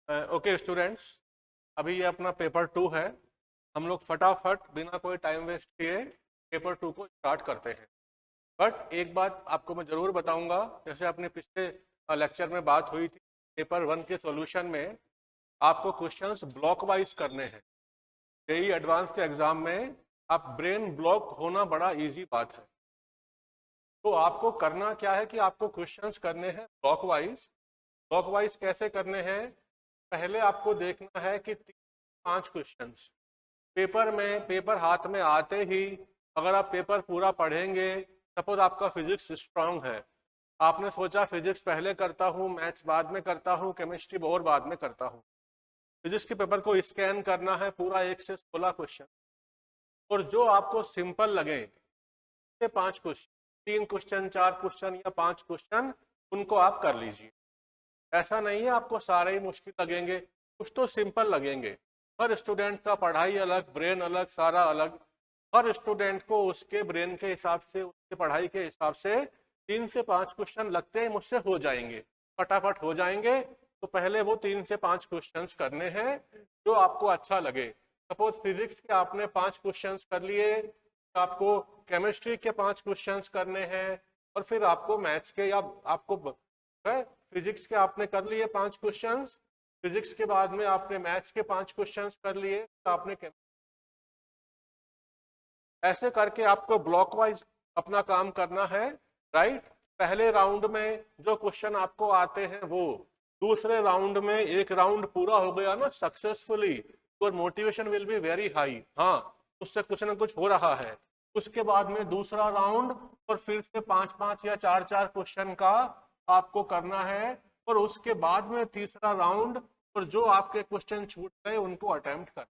Okay students, अभी ये अपना पेपर 2 है। हम लोग फटाफट बिना कोई टाइम वेस्ट किए पेपर 2 को स्टार्ट करते हैं। बट एक बात आपको मैं ज़रूर बताऊंगा, जैसे अपने पिछले लेक्चर में बात हुई थी, पेपर 1 के सॉल्यूशन में आपको क्वेश्चंस ब्लॉक वाइज करने हैं। जेईई एडवांस के एग्जाम में आप ब्रेन ब्लॉक होना बड़ा इजी बात है। तो आपको करना क्या है कि आपको क्वेश्चंस करने हैं ब्लॉक वाइज। ब्लॉक वाइज कैसे करने हैं? पहले आपको देखना है कि 5 क्वेश्चंस पेपर हाथ में आते ही, अगर आप पेपर पूरा पढ़ेंगे, सपोज आपका फिजिक्स स्ट्रांग है, आपने सोचा फिजिक्स पहले करता हूँ, मैथ्स बाद में करता हूँ, केमिस्ट्री और बाद में करता हूँ। फिजिक्स के पेपर को स्कैन करना है पूरा 1 से 16 क्वेश्चन, और जो आपको सिंपल लगे 5 क्वेश्चन, 3 क्वेश्चन, 4 क्वेश्चन या 5 क्वेश्चन, उनको आप कर लीजिए। ऐसा नहीं है आपको सारे ही मुश्किल लगेंगे, कुछ तो सिंपल लगेंगे। हर स्टूडेंट का पढ़ाई अलग, ब्रेन अलग, सारा अलग। हर स्टूडेंट को उसके ब्रेन के हिसाब से, उसके पढ़ाई के हिसाब से 3 से 5 क्वेश्चन लगते हैं मुझसे हो जाएंगे, फटाफट हो जाएंगे। तो पहले वो 3 से 5 क्वेश्चंस करने हैं जो आपको अच्छा लगे। सपोज फिजिक्स के आपने 5 क्वेश्चंस कर लिए, तो आपको केमिस्ट्री के 5 क्वेश्चंस करने हैं, और फिर आपको मैथ्स के या आपको फिजिक्स के आपने कर लिए 5 क्वेश्चंस, फिजिक्स के बाद में आपने मैथ्स के 5 क्वेश्चंस कर लिए, तो आपने ऐसे करके आपको ब्लॉक वाइज अपना काम करना है, राइट। पहले राउंड में जो क्वेश्चन आपको आते हैं वो, दूसरे राउंड में एक राउंड पूरा हो गया ना सक्सेसफुली, तो motivation will be very high, हाँ उससे कुछ ना कुछ हो रहा है। उसके बाद में दूसरा राउंड, और फिर से 5-5 या 4-4 क्वेश्चन का आपको करना है, और उसके बाद में तीसरा राउंड, और जो आपके क्वेश्चन छूट गए उनको अटेम्प्ट कर,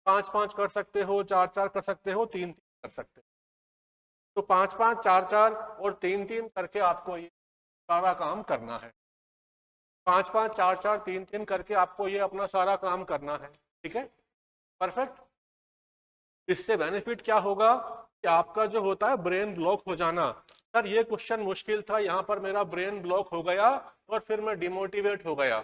5-5 कर सकते हो, 4-4 कर सकते हो, 3-3 कर सकते हो। तो 5-5, 4-4 और 3-3 करके आपको ये सारा काम करना है। 5-5, 4-4, 3-3 करके आपको ये अपना सारा काम करना है, ठीक है, परफेक्ट। इससे बेनिफिट क्या होगा कि आपका जो होता है ब्रेन ब्लॉक हो जाना, सर ये क्वेश्चन मुश्किल था, यहाँ पर मेरा ब्रेन ब्लॉक हो गया और फिर मैं डिमोटिवेट हो गया,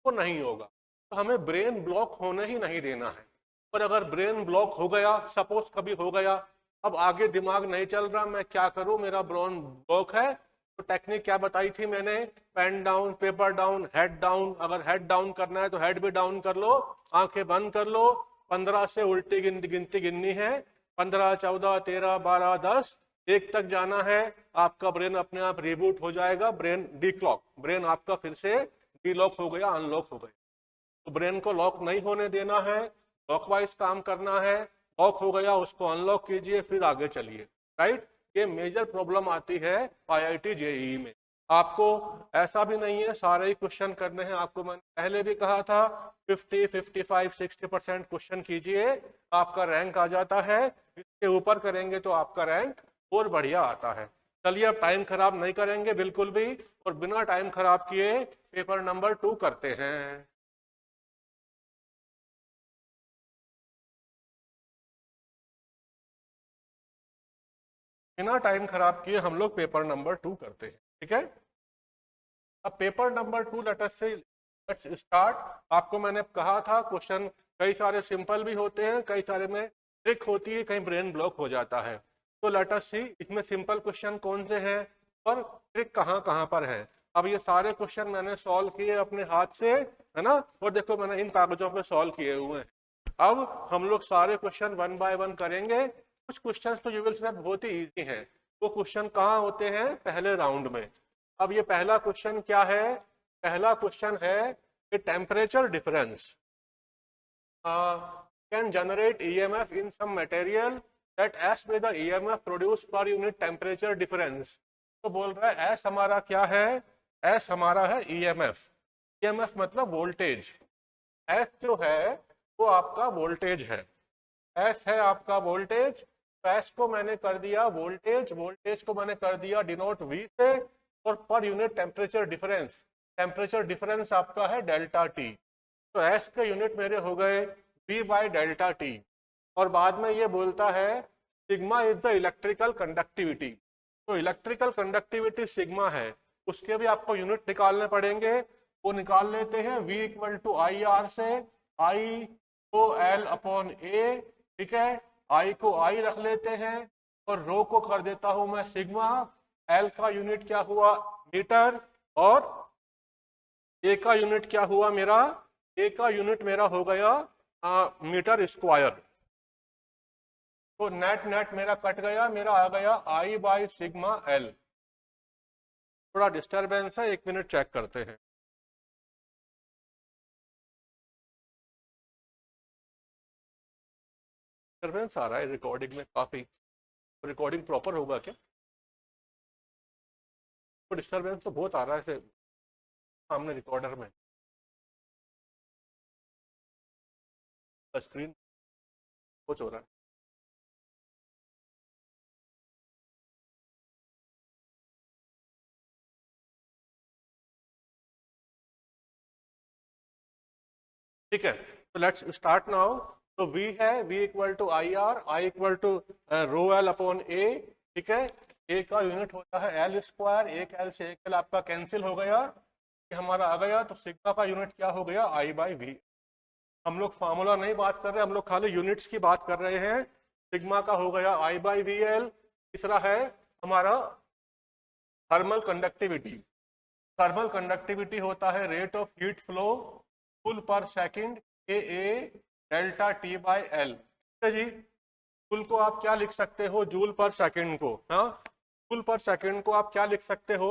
वो नहीं होगा। तो हमें ब्रेन ब्लॉक होने ही नहीं देना है। पर अगर ब्रेन ब्लॉक हो गया, सपोज कभी हो गया, अब आगे दिमाग नहीं चल रहा, मैं क्या करूं, मेरा ब्रेन ब्लॉक है, तो टेक्निक क्या बताई थी मैंने? Pen down, paper down, head down. अगर हेड डाउन करना है तो हेड भी डाउन कर लो, आंखें बंद कर लो, 15 से उल्टी गिनती गिननी है, 15, 14, 13, 12, 10, 1 तक जाना है। आपका ब्रेन अपने आप रिबूट हो जाएगा, ब्रेन डीक्लॉक, ब्रेन आपका फिर से डीलॉक हो गया, अनलॉक हो गया। तो ब्रेन को लॉक नहीं होने देना है, क्लॉकवाइज काम करना है। लॉक हो गया उसको अनलॉक कीजिए, फिर आगे चलिए, राइट। ये मेजर प्रॉब्लम आती है आईआईटी जेईई में। आपको ऐसा भी नहीं है सारे ही क्वेश्चन करने हैं, आपको मैंने पहले भी कहा था 50, 55, 60% क्वेश्चन कीजिए, आपका रैंक आ जाता है। इसके ऊपर करेंगे तो आपका रैंक और बढ़िया आता है। चलिए अब टाइम खराब नहीं करेंगे बिल्कुल भी, और बिना टाइम खराब किए पेपर नंबर 2 करते हैं। बिना टाइम खराब किए हम लोग पेपर नंबर 2 करते हैं, ठीक है। अब पेपर नंबर 2 लेट्स स्टार्ट। आपको मैंने कहा था क्वेश्चन कई सारे सिंपल भी होते हैं, कई सारे में ट्रिक होती है, कहीं ब्रेन ब्लॉक हो जाता है। तो लेट अस सी इसमें सिंपल क्वेश्चन कौन से हैं और ट्रिक कहाँ कहाँ पर है। अब ये सारे क्वेश्चन मैंने सॉल्व किए अपने हाथ से, है ना, और देखो मैंने इन कागजों पे सॉल्व किए हुए हैं। अब हम लोग सारे क्वेश्चन 1 बाय 1 करेंगे। कुछ क्वेश्चन तो यू विल से बहुत ही इजी हैं। वो क्वेश्चन कहाँ होते हैं? पहले राउंड में। अब ये पहला क्वेश्चन क्या है? पहला क्वेश्चन है कि temperature difference can generate EMF in some material that S with the EMF produced per unit temperature difference। तो बोल रहा है S हमारा क्या है? S हमारा है EMF। EMF मतलब वोल्टेज। S जो है वो आपका वोल्टेज है। S है आपका वोल्टेज। तो S को मैंने कर दिया वोल्टेज, वोल्टेज को मैंने कर दिया डिनोट V से, और per unit temperature difference, temperature difference आपका है डेल्टा टी। तो एस के यूनिट मेरे हो गए V बाई डेल्टा टी। और बाद में ये बोलता है sigma is the electrical conductivity. तो इलेक्ट्रिकल कंडक्टिविटी सिग्मा है, उसके भी आपको यूनिट निकालने पड़ेंगे। वो निकाल लेते हैं। V equal to I R से I को L अपॉन A, ठीक है, I को I रख लेते हैं और रो को कर देता हूं मैं सिग्मा। L का यूनिट क्या हुआ मीटर और A का यूनिट क्या हुआ मेरा, A का यूनिट मेरा हो गया मीटर स्क्वायर। तो नेट नेट मेरा कट गया, मेरा आ गया I बाई सिग्मा L। थोड़ा डिस्टरबेंस है, 1 मिनट चेक करते हैं। डिस्टरबेंस आ रहा है रिकॉर्डिंग में काफी, रिकॉर्डिंग प्रॉपर होगा क्या? तो डिस्टरबेंस तो बहुत आ रहा है सामने रिकॉर्डर में, स्क्रीन कुछ हो रहा है। ठीक है, तो लेट्स स्टार्ट नाउ। तो V है, V equal to I R, I equal to rho L upon A, ठीक है। A का यूनिट होता है एल स्क्वायर, एक एल से एक एल आपका कैंसिल हो गया, ये हमारा आ गया। तो सिग्मा का यूनिट क्या हो गया I बाई वी। हम लोग फार्मूला नहीं बात कर रहे, हम लोग खाली यूनिट्स की बात कर रहे हैं। सिग्मा का हो गया I बाई वी एल। तीसरा है हमारा थर्मल कंडक्टिविटी। थर्मल कंडक्टिविटी होता है rate of heat flow joule पर सेकंड के ए डेल्टा टी बाई एल। ठीक है जी, जूल को आप क्या लिख सकते हो, जूल पर सेकंड को, हाँ, जूल पर सेकंड को आप क्या लिख सकते हो,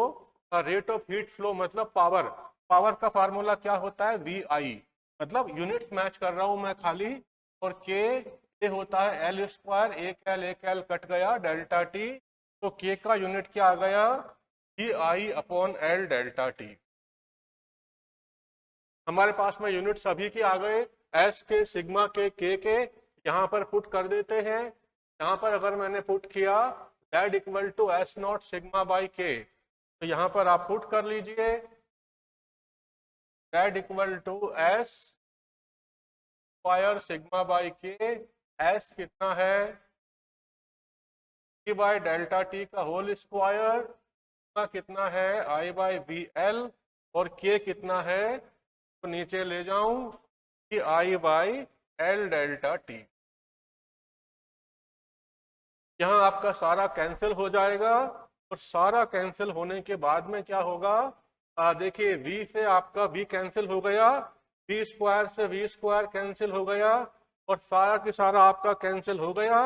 रेट ऑफ हीट फ्लो मतलब पावर। पावर का फार्मूला क्या होता है वी आई, मतलब यूनिट्स मैच कर रहा हूं मैं खाली। और के ये होता है एल स्क्वायर, एक एल कट गया डेल्टा टी। तो के का यूनिट क्या आ गया ई आई अपॉन एल डेल्टा टी। हमारे पास में यूनिट सभी के आ गए, एस के, सिग्मा के यहाँ पर पुट कर देते हैं। यहाँ पर अगर मैंने पुट किया that equal to S naught sigma by K, तो यहाँ पर आप पुट कर लीजिए that equal to S square sigma by K. S कितना है टी बाई डेल्टा टी का होल स्क्वायर, कितना है आई बाई वी एल, और के कितना है, तो नीचे ले जाऊं कि आई बाई एल डेल्टा टी। यहां आपका सारा कैंसिल हो जाएगा, और सारा कैंसिल होने के बाद में क्या होगा, देखिए v से आपका v कैंसिल हो गया, v स्क्वायर से v स्क्वायर कैंसिल हो गया, और सारा की सारा आपका कैंसिल हो गया।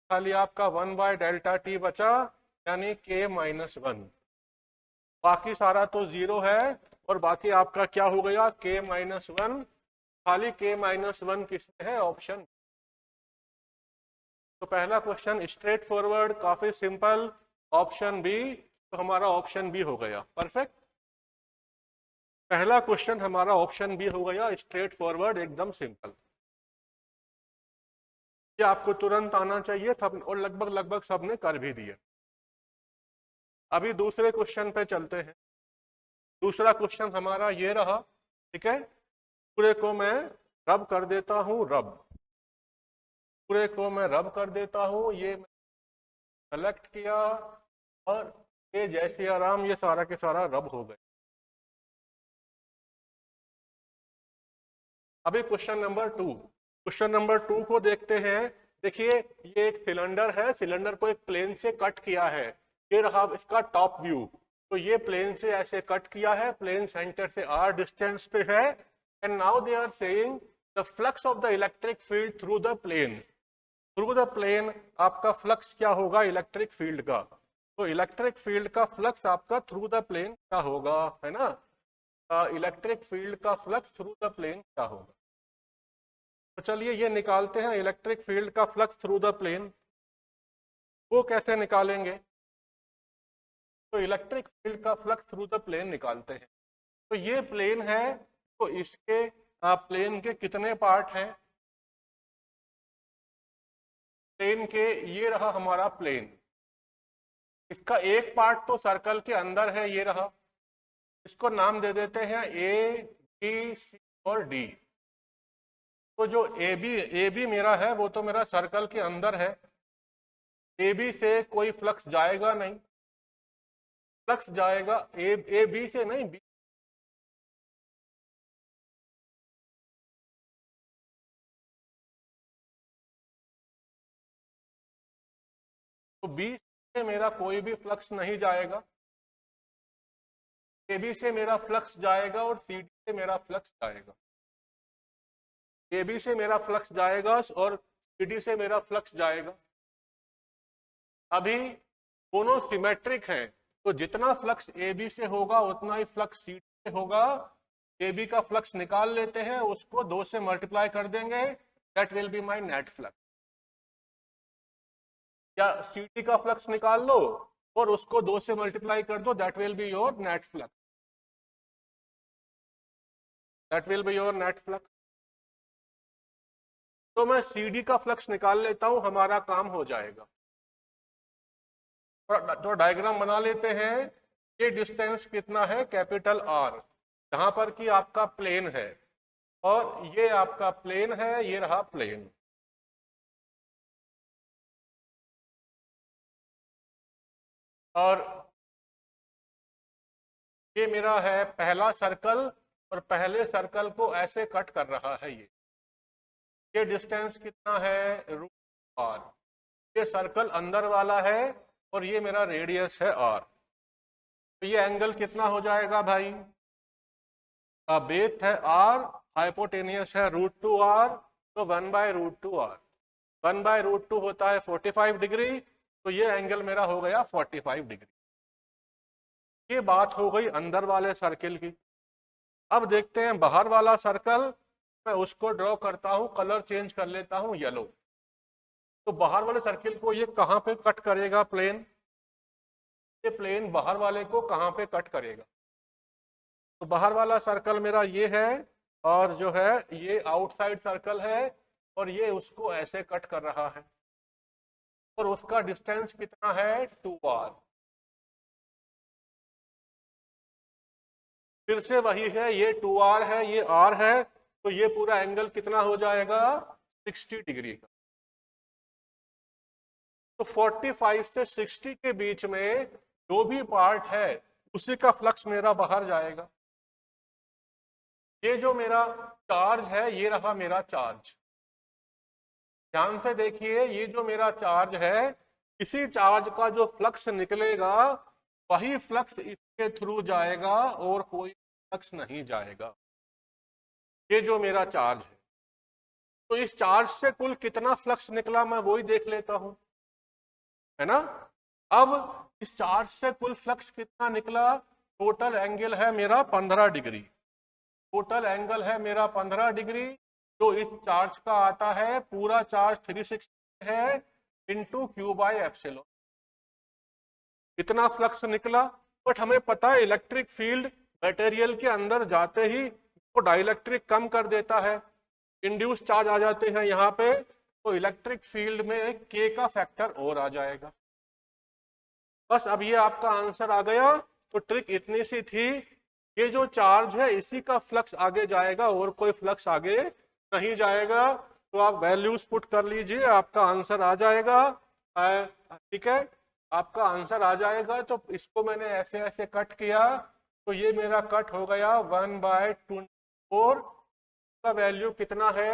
खाली आपका 1 बाय डेल्टा टी बचा, यानी k माइनस 1। बाकी सारा तो जीरो है, और बाकी आपका क्या हो गया k माइनस 1। खाली k माइनस 1 किसमें है, ऑप्शन। तो पहला क्वेश्चन स्ट्रेट फॉरवर्ड, काफी सिंपल, ऑप्शन बी। तो हमारा ऑप्शन बी हो गया, परफेक्ट। पहला क्वेश्चन हमारा ऑप्शन बी हो गया, स्ट्रेट फॉरवर्ड, एकदम सिंपल। ये आपको तुरंत आना चाहिए सब, और लगभग लगभग सबने कर भी दिया। अभी दूसरे क्वेश्चन पे चलते हैं। दूसरा क्वेश्चन हमारा ये रहा, ठीक है। पूरे को मैं रब कर देता हूं, रब, पूरे को मैं रब कर देता हूं। ये सेलेक्ट किया, और ये जैसे आराम ये सारा के सारा रब हो गए। अभी क्वेश्चन नंबर 2, क्वेश्चन नंबर 2 को देखते हैं। देखिए ये एक सिलेंडर है, सिलेंडर को एक प्लेन से कट किया है, ये रहा इसका टॉप व्यू। तो ये प्लेन से ऐसे कट किया है, प्लेन सेंटर से r डिस्टेंस पे है, and now they are saying the flux of the electric field through the plane. Through the plane आपका फ्लक्स क्या होगा इलेक्ट्रिक फील्ड का, तो इलेक्ट्रिक फील्ड का फ्लक्स आपका थ्रू द प्लेन क्या होगा, है ना। इलेक्ट्रिक फील्ड का फ्लक्स थ्रू द प्लेन क्या होगा। तो चलिए ये निकालते हैं, इलेक्ट्रिक फील्ड का फ्लक्स थ्रू द प्लेन। वो कैसे निकालेंगे, तो इलेक्ट्रिक फील्ड का फ्लक्स थ्रू द प्लेन निकालते हैं। तो ये प्लेन है, तो इसके प्लेन के कितने पार्ट हैं, प्लेन के, ये रहा हमारा प्लेन। इसका एक पार्ट तो सर्कल के अंदर है, ये रहा, इसको नाम दे देते हैं ए बी सी और डी। तो जो ए बी मेरा है वो तो मेरा सर्कल के अंदर है, ए बी से कोई फ्लक्स जाएगा नहीं, फ्लक्स जाएगा ए बी से नहीं, तो बी से मेरा कोई भी फ्लक्स नहीं जाएगा, AB से मेरा फ्लक्स जाएगा और CD से मेरा फ्लक्स जाएगा। AB से मेरा फ्लक्स जाएगा और CD से मेरा फ्लक्स जाएगा। अभी दोनों सिमेट्रिक हैं, तो जितना फ्लक्स AB से होगा उतना ही फ्लक्स CD से होगा। AB का फ्लक्स निकाल लेते हैं, उसको 2 से मल्टीप्लाई कर देंगे, that will be my net flux. या CD का फ्लक्स निकाल लो और उसको 2 से मल्टीप्लाई कर दो, that will be your net flux, that will be your net flux. तो मैं CD का फ्लक्स निकाल लेता हूं, हमारा काम हो जाएगा। तो डायग्राम बना लेते हैं। ये डिस्टेंस कितना है, कैपिटल R, जहां पर कि आपका प्लेन है, और ये आपका प्लेन है, ये रहा प्लेन। और ये मेरा है पहला सर्कल, और पहले सर्कल को ऐसे कट कर रहा है ये डिस्टेंस कितना है, √r। ये सर्कल अंदर वाला है और ये मेरा रेडियस है r। तो ये एंगल कितना हो जाएगा भाई, बेस है r, हाइपोटेनियस है √2r, तो 1/√2r। 1/√2 होता है 45 डिग्री, तो ये एंगल मेरा हो गया 45 डिग्री। ये बात हो गई अंदर वाले सर्किल की। अब देखते हैं बाहर वाला सर्कल, मैं उसको ड्रॉ करता हूं, कलर चेंज कर लेता हूं येलो। तो बाहर वाले सर्किल को ये कहां पे कट करेगा, प्लेन, ये प्लेन बाहर वाले को कहां पे कट करेगा। तो बाहर वाला सर्कल मेरा ये है, और जो है ये आउटसाइड सर्कल है, और ये उसको ऐसे कट कर रहा है, और उसका डिस्टेंस कितना है, 2r। फिर से वही है, ये 2r है, ये r है, तो ये पूरा एंगल कितना हो जाएगा, 60 डिग्री का। तो 45 से 60 के बीच में जो भी पार्ट है उसी का फ्लक्स मेरा बाहर जाएगा। ये जो मेरा चार्ज है, ये रहा मेरा चार्ज। ध्यान से देखिए, ये जो मेरा चार्ज है, इसी चार्ज का जो फ्लक्स निकलेगा वही फ्लक्स इसके थ्रू जाएगा, और कोई फ्लक्स नहीं जाएगा। ये जो मेरा चार्ज है, तो इस चार्ज से कुल कितना फ्लक्स निकला मैं वही देख लेता हूं, है ना। अब इस चार्ज से कुल फ्लक्स कितना निकला, टोटल एंगल है मेरा 15 डिग्री। टोटल एंगल है मेरा 15 डिग्री, जो इस चार्ज का आता है, पूरा चार्ज 360 है, इंटू Q/ε। इतना फ्लक्स निकला। बट हमें पता है इलेक्ट्रिक फील्ड मटेरियल के अंदर जाते ही तो डाइलेक्ट्रिक कम कर देता है, इंड्यूस चार्ज आ जाते हैं यहाँ पे, तो इलेक्ट्रिक फील्ड में K का फैक्टर और आ जाएगा। बस अब ये आपका आंसर आ गया। तो ट्रिक इतनी सी थी, ये जो चार्ज है इसी का फ्लक्स आगे जाएगा, और कोई फ्लक्स आगे नहीं जाएगा। तो आप वैल्यूज पुट कर लीजिए, आपका आंसर आ जाएगा। ठीक है, आपका आंसर आ जाएगा। तो इसको मैंने ऐसे ऐसे कट किया, तो ये मेरा कट हो गया 1/24। का वैल्यू कितना है,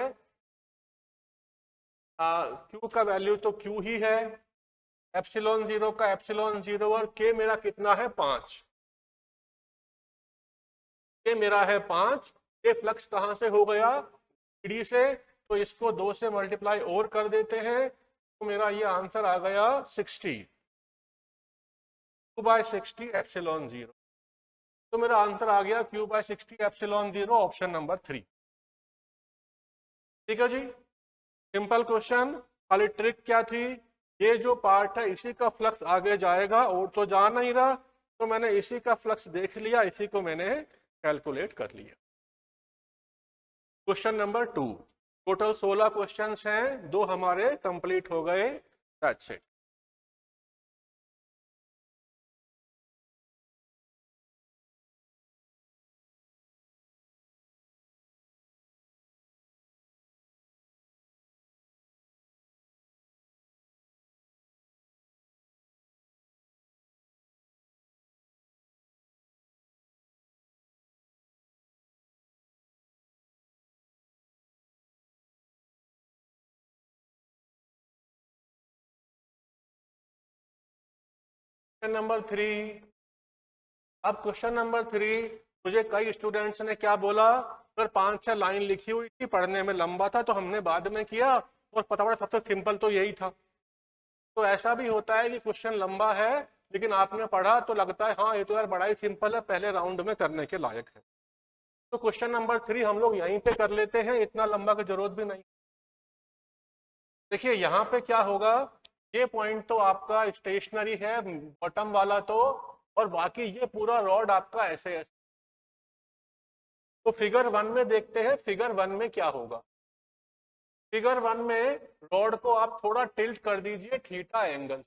Q का वैल्यू तो Q ही है, ε0 का ε0, और K मेरा कितना है, 5। ये मेरा है 5। ये फ्लक्स कहां से हो गया, CD से, तो इसको 2 से मल्टीप्लाई और कर देते हैं, तो मेरा ये आंसर आ गया 60, 2/60 ε0। तो मेरा आंसर आ गया Q/60 ε0, ऑप्शन नंबर 3। ठीक है जी, सिंपल क्वेश्चन। खाली ट्रिक क्या थी, ये जो पार्ट है इसी का फ्लक्स आगे जाएगा, और तो जा नहीं रहा, तो मैंने इसी का फ्लक्स देख लिया, इसी को मैंने कैलकुलेट कर लिया। क्वेश्चन नंबर 2, टोटल 16 क्वेश्चंस हैं, 2 हमारे कंप्लीट हो गए। That's it. Question number 3। अब क्वेश्चन नंबर 3 मुझे कई स्टूडेंट्स ने क्या बोला, अगर 5-6 लाइन लिखी हुई थी, पढ़ने में लंबा था तो हमने बाद में किया और पता पड़ा सबसे सिंपल तो यही था। तो ऐसा भी होता है कि क्वेश्चन लंबा है लेकिन आपने पढ़ा तो लगता है हाँ ये तो यार बड़ा ही सिंपल है, पहले राउंड में करने के लायक है। तो क्वेश्चन नंबर 3 हम लोग यहीं पे कर लेते हैं, इतना लंबा की जरूरत भी नहीं। देखिए यहाँ पे क्या होगा, ये पॉइंट तो आपका स्टेशनरी है बॉटम वाला तो, और बाकी ये पूरा रॉड आपका ऐसे है। तो फिगर 1 में देखते हैं फिगर 1 में क्या होगा। फिगर 1 में रॉड को आप थोड़ा टिल्ट कर दीजिए थीटा एंगल,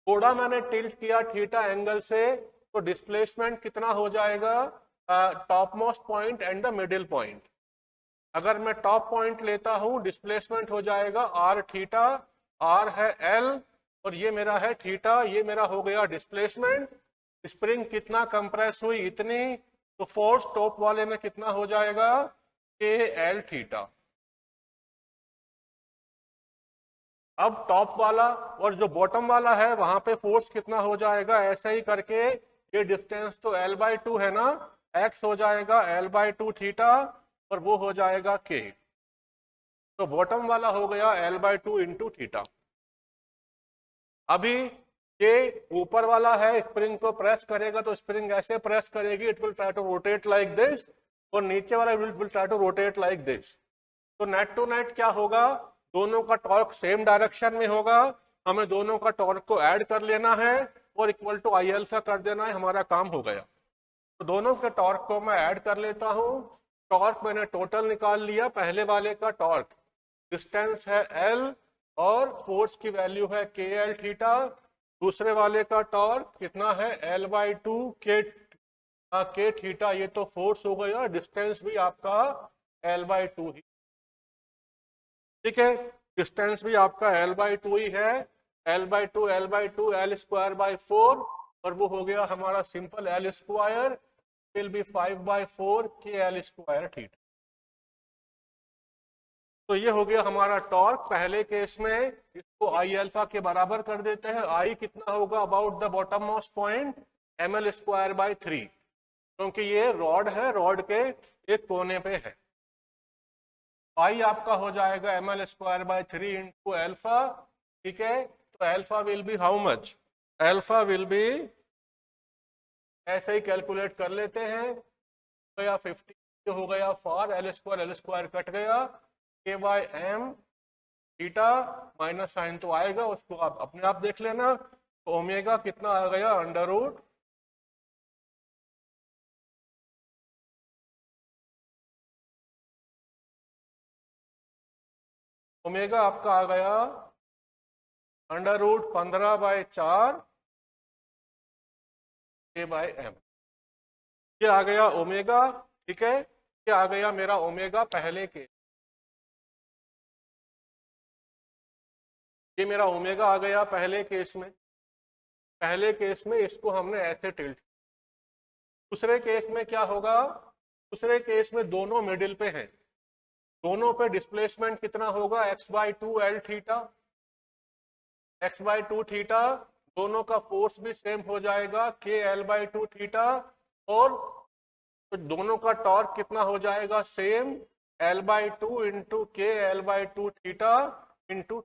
थोड़ा मैंने टिल्ट किया थीटा एंगल से, तो डिस्प्लेसमेंट कितना हो जाएगा, top most point and the middle point. अगर मैं टॉप पॉइंट लेता हूं डिस्प्लेसमेंट हो जाएगा आर थीटा, आर है एल और ये मेरा है थीटा, ये मेरा हो गया डिस्प्लेसमेंट। स्प्रिंग कितना कंप्रेस हुई इतनी, तो फोर्स टॉप वाले में कितना हो जाएगा, के एल थीटा। अब टॉप वाला और जो बॉटम वाला है वहां पे फोर्स कितना हो जाएगा, ऐसे ही करके ये डिस्टेंस तो l/2 है ना, x हो जाएगा l/2 थीटा और वो हो जाएगा k। तो बॉटम वाला हो गया l/2 इंटू थीटा। अभी ये ऊपर वाला है, स्प्रिंग को प्रेस करेगा तो स्प्रिंग ऐसे प्रेस करेगी, it will try to rotate like this, और नीचे वाला will try to rotate like this. तो नेट टू नेट क्या होगा, दोनों का टॉर्क सेम डायरेक्शन में होगा, हमें दोनों का टॉर्क को ऐड कर लेना है और इक्वल टू आई अल्फा कर देना है, हमारा काम हो गया। तो दोनों के टॉर्क को मैं ऐड कर लेता हूं। टॉर्क मैंने टोटल निकाल लिया, पहले वाले का टॉर्क डिस्टेंस है L और फोर्स की वैल्यू है के एल थीटा, दूसरे वाले का टॉर्क कितना है l/2 के थीटा, ये तो फोर्स हो गया, डिस्टेंस भी आपका l/2 ही, ठीक है, डिस्टेंस भी आपका l/2 ही है, l/2 l/2 और वो हो गया हमारा simple l square will be 5/4 के एल स्क्वायर थीटा। तो ये हो गया हमारा टॉर्क पहले केस में, इसको आई अल्फा के बराबर कर देते हैं। आई कितना होगा, about the bottom most point ml²/3, क्योंकि ये रॉड है, रॉड के एक कोने पे है। आई आपका हो जाएगा ml²/3 इंटू एल्फा, ठीक है। तो alpha will be how much, alpha will be, ऐसे ही कैलकुलेट कर लेते हैं, गया 50 हो गया फॉर l² कट गया, K by M theta minus sine तो आएगा, उसको आप अपने आप देख लेना। तो ओमेगा कितना आ गया, अंडर रूट ओमेगा आपका आ गया अंडर रूट 15/4 के बाय एम, ये आ गया ओमेगा, ठीक है। ये आ गया मेरा ओमेगा पहले के, ये मेरा ओमेगा आ गया पहले केस में, पहले केस में इसको हमने ऐसे टिल्ट। दूसरे केस में क्या होगा, दूसरे केस में दोनों मिडिल पे हैं, दोनों पे डिस्प्लेसमेंट कितना होगा, x/2 L theta, x/2 theta, दोनों का फोर्स भी सेम हो जाएगा के l/2 थीटा, और तो दोनों का टॉर्क कितना हो जाएगा सेम, l/2 इंटू के l/2 थीटा इंटू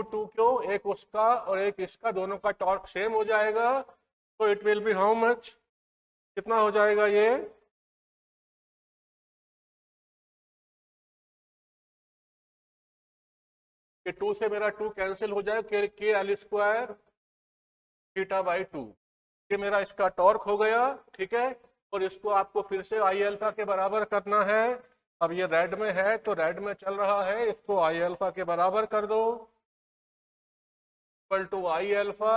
2 क्यों, एक उसका और एक इसका, दोनों का टॉर्क सेम हो जाएगा। तो it will B how much, कितना हो जाएगा ये, कि 2 से मेरा 2 कैंसिल हो जाएगा, के l² थीटा/2, ये मेरा इसका टॉर्क हो गया, ठीक है। और इसको आपको फिर से आई अल्फा के बराबर करना है। अब ये रेड में है तो रेड में चल रहा है, इसको आई अल्फा के बराबर कर दो, equal to I alpha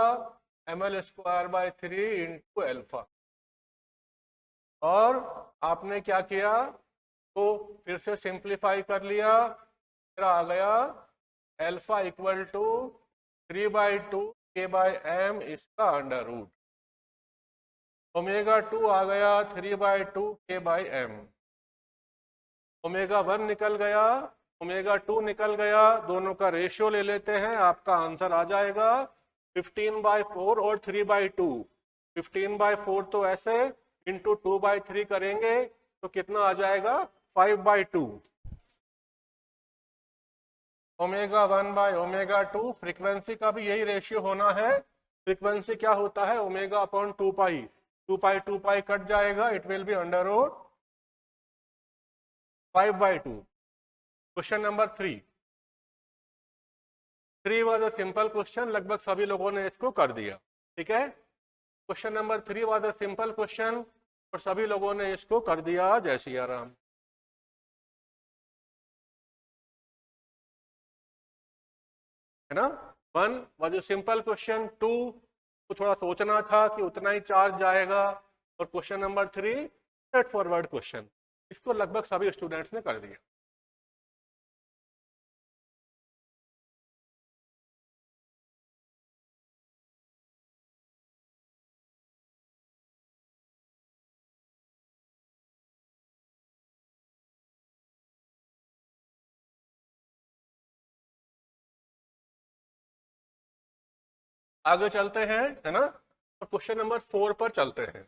ml²/3 into alpha. और आपने क्या किया, तो फिर से सिंप्लीफाई कर लिया, फिर आ गया एल्फा इक्वल टू 3/2 के बाय एम इसका अंडर रूट, ओमेगा 2 आ गया 3/2 के बाय एम, ओमेगा 1 निकल गया, ओमेगा 2 निकल गया, दोनों का रेशियो ले लेते हैं, आपका आंसर आ जाएगा 15/4 और 3/2। 15/4 तो ऐसे इंटू 2/3 करेंगे तो कितना आ जाएगा 5/2। ओमेगा 1/ओमेगा 2, फ्रीक्वेंसी का भी यही रेशियो होना है। फ्रीक्वेंसी क्या होता है omega upon 2 pi, 2 pi cut जाएगा, it will be under root 5/2। Question number 3 was a simple question, लगभग सभी लोगों ने इसको कर दिया। ठीक है, question number 3 was a simple question और सभी लोगों ने इसको कर दिया। जय सिया राम। है ना, 1 वाज अ सिंपल क्वेश्चन, 2 को थोड़ा सोचना था कि उतना ही चार्ज जाएगा, और question number 3 straight forward question, इसको लगभग सभी स्टूडेंट्स ने कर दिया। आगे चलते हैं, है ना, तो क्वेश्चन नंबर 4 पर चलते हैं।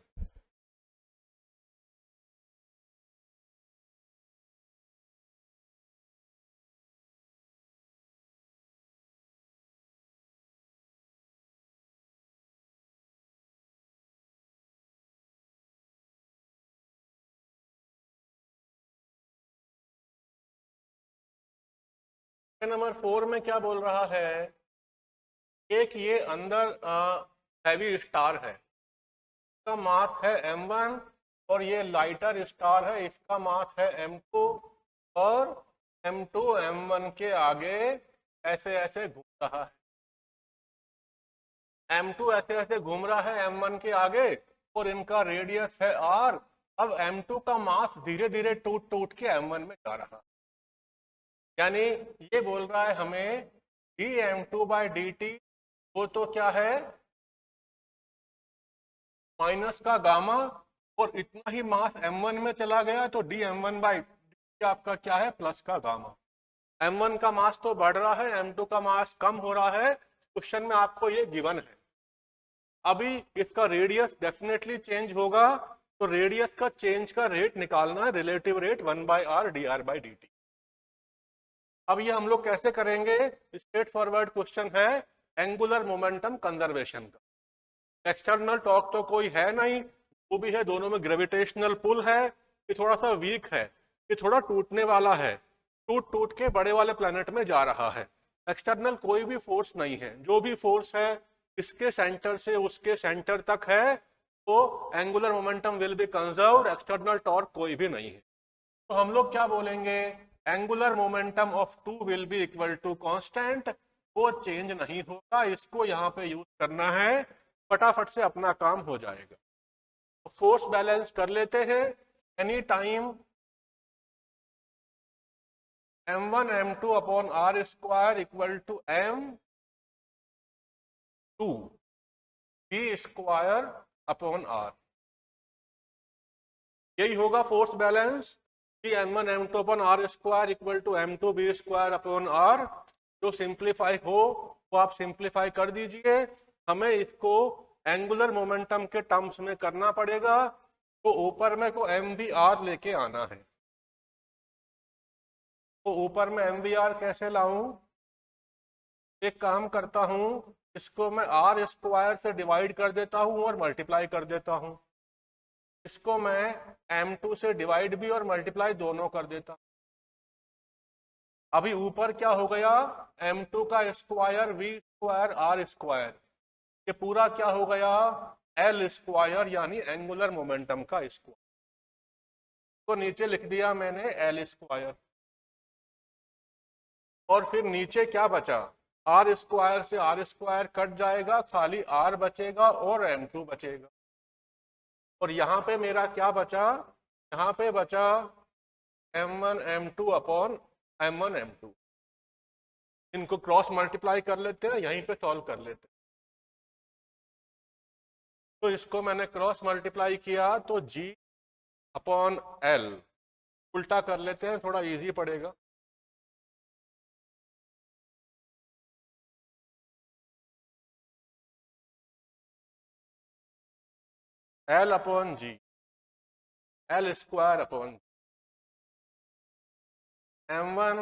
क्वेश्चन नंबर 4 में क्या बोल रहा है, एक ये अंदर हैवी स्टार है, इसका मास है m1, और ये लाइटर स्टार है, इसका मास है m2, और m2 m1 के आगे ऐसे ऐसे घूम रहा है, m2 ऐसे ऐसे घूम रहा है m1 के आगे, और इनका रेडियस है r। अब m2 का मास धीरे धीरे टूट टूट के m1 में जा रहा है, यानी ये बोल रहा है हमें dm2/dt वो तो क्या है माइनस का गामा, और इतना ही मास m1 में चला गया तो dm1/dt आपका क्या है प्लस का गामा। m1 का मास तो बढ़ रहा है, m2 का मास कम हो रहा है, क्वेश्चन में आपको ये गिवन है। अभी इसका रेडियस डेफिनेटली चेंज होगा, तो रेडियस का चेंज का रेट निकालना है, रिलेटिव रेट 1/r dr/dt। अब ये हम लोग कैसे करेंगे, स्ट्रेट फॉरवर्ड क्वेश्चन है एंगुलर मोमेंटम कंजर्वेशन का। एक्सटर्नल टॉर्क तो कोई है नहीं, वो भी है, दोनों में ग्रेविटेशनल पुल है, ये थोड़ा सा वीक है, ये थोड़ा टूटने वाला है, टूट टूट के बड़े वाले प्लेनेट में जा रहा है। एक्सटर्नल कोई भी फोर्स नहीं है, जो भी फोर्स है इसके सेंटर से उसके सेंटर तक है, तो angular momentum will be conserved, external torque कोई भी नहीं है। तो हम लोग क्या बोलेंगे, angular momentum of 2 will be equal to constant, वो चेंज नहीं होगा, इसको यहाँ पे यूज करना है, फटाफट से अपना काम हो जाएगा। तो फोर्स बैलेंस कर लेते हैं, any time m1 m2 upon r square equal to m2 b square upon r, यही होगा फोर्स बैलेंस कि m1 m2 upon r square equal to m2 b square upon r। जो सिंप्लीफाई हो वो आप सिंप्लीफाई कर दीजिए, हमें इसको एंगुलर मोमेंटम के टर्म्स में करना पड़ेगा, तो ऊपर में को mvr लेके आना है। तो ऊपर में mvr कैसे लाऊं, एक काम करता हूं, इसको मैं r स्क्वायर से डिवाइड कर देता हूं और मल्टीप्लाई कर देता हूं, इसको मैं m2 से डिवाइड भी और मल्टीप्लाई दोनों कर देता। अभी ऊपर क्या हो गया, m2 का square v square r square, ये पूरा क्या हो गया l स्क्वायर, यानी एंगुलर मोमेंटम का स्क्वायर, तो नीचे लिख दिया मैंने l स्क्वायर, और फिर नीचे क्या बचा, r स्क्वायर से r स्क्वायर कट जाएगा, खाली r बचेगा और m2 बचेगा, और यहाँ पे मेरा क्या बचा, यहाँ पे बचा m1 m2 upon m1 m2, इनको क्रॉस मल्टीप्लाई कर लेते हैं, यहीं पे सॉल्व कर लेते हैं। तो इसको मैंने क्रॉस मल्टीप्लाई किया तो g अपॉन l, उल्टा कर लेते हैं, थोड़ा इजी पड़ेगा, L upon G, L square upon m1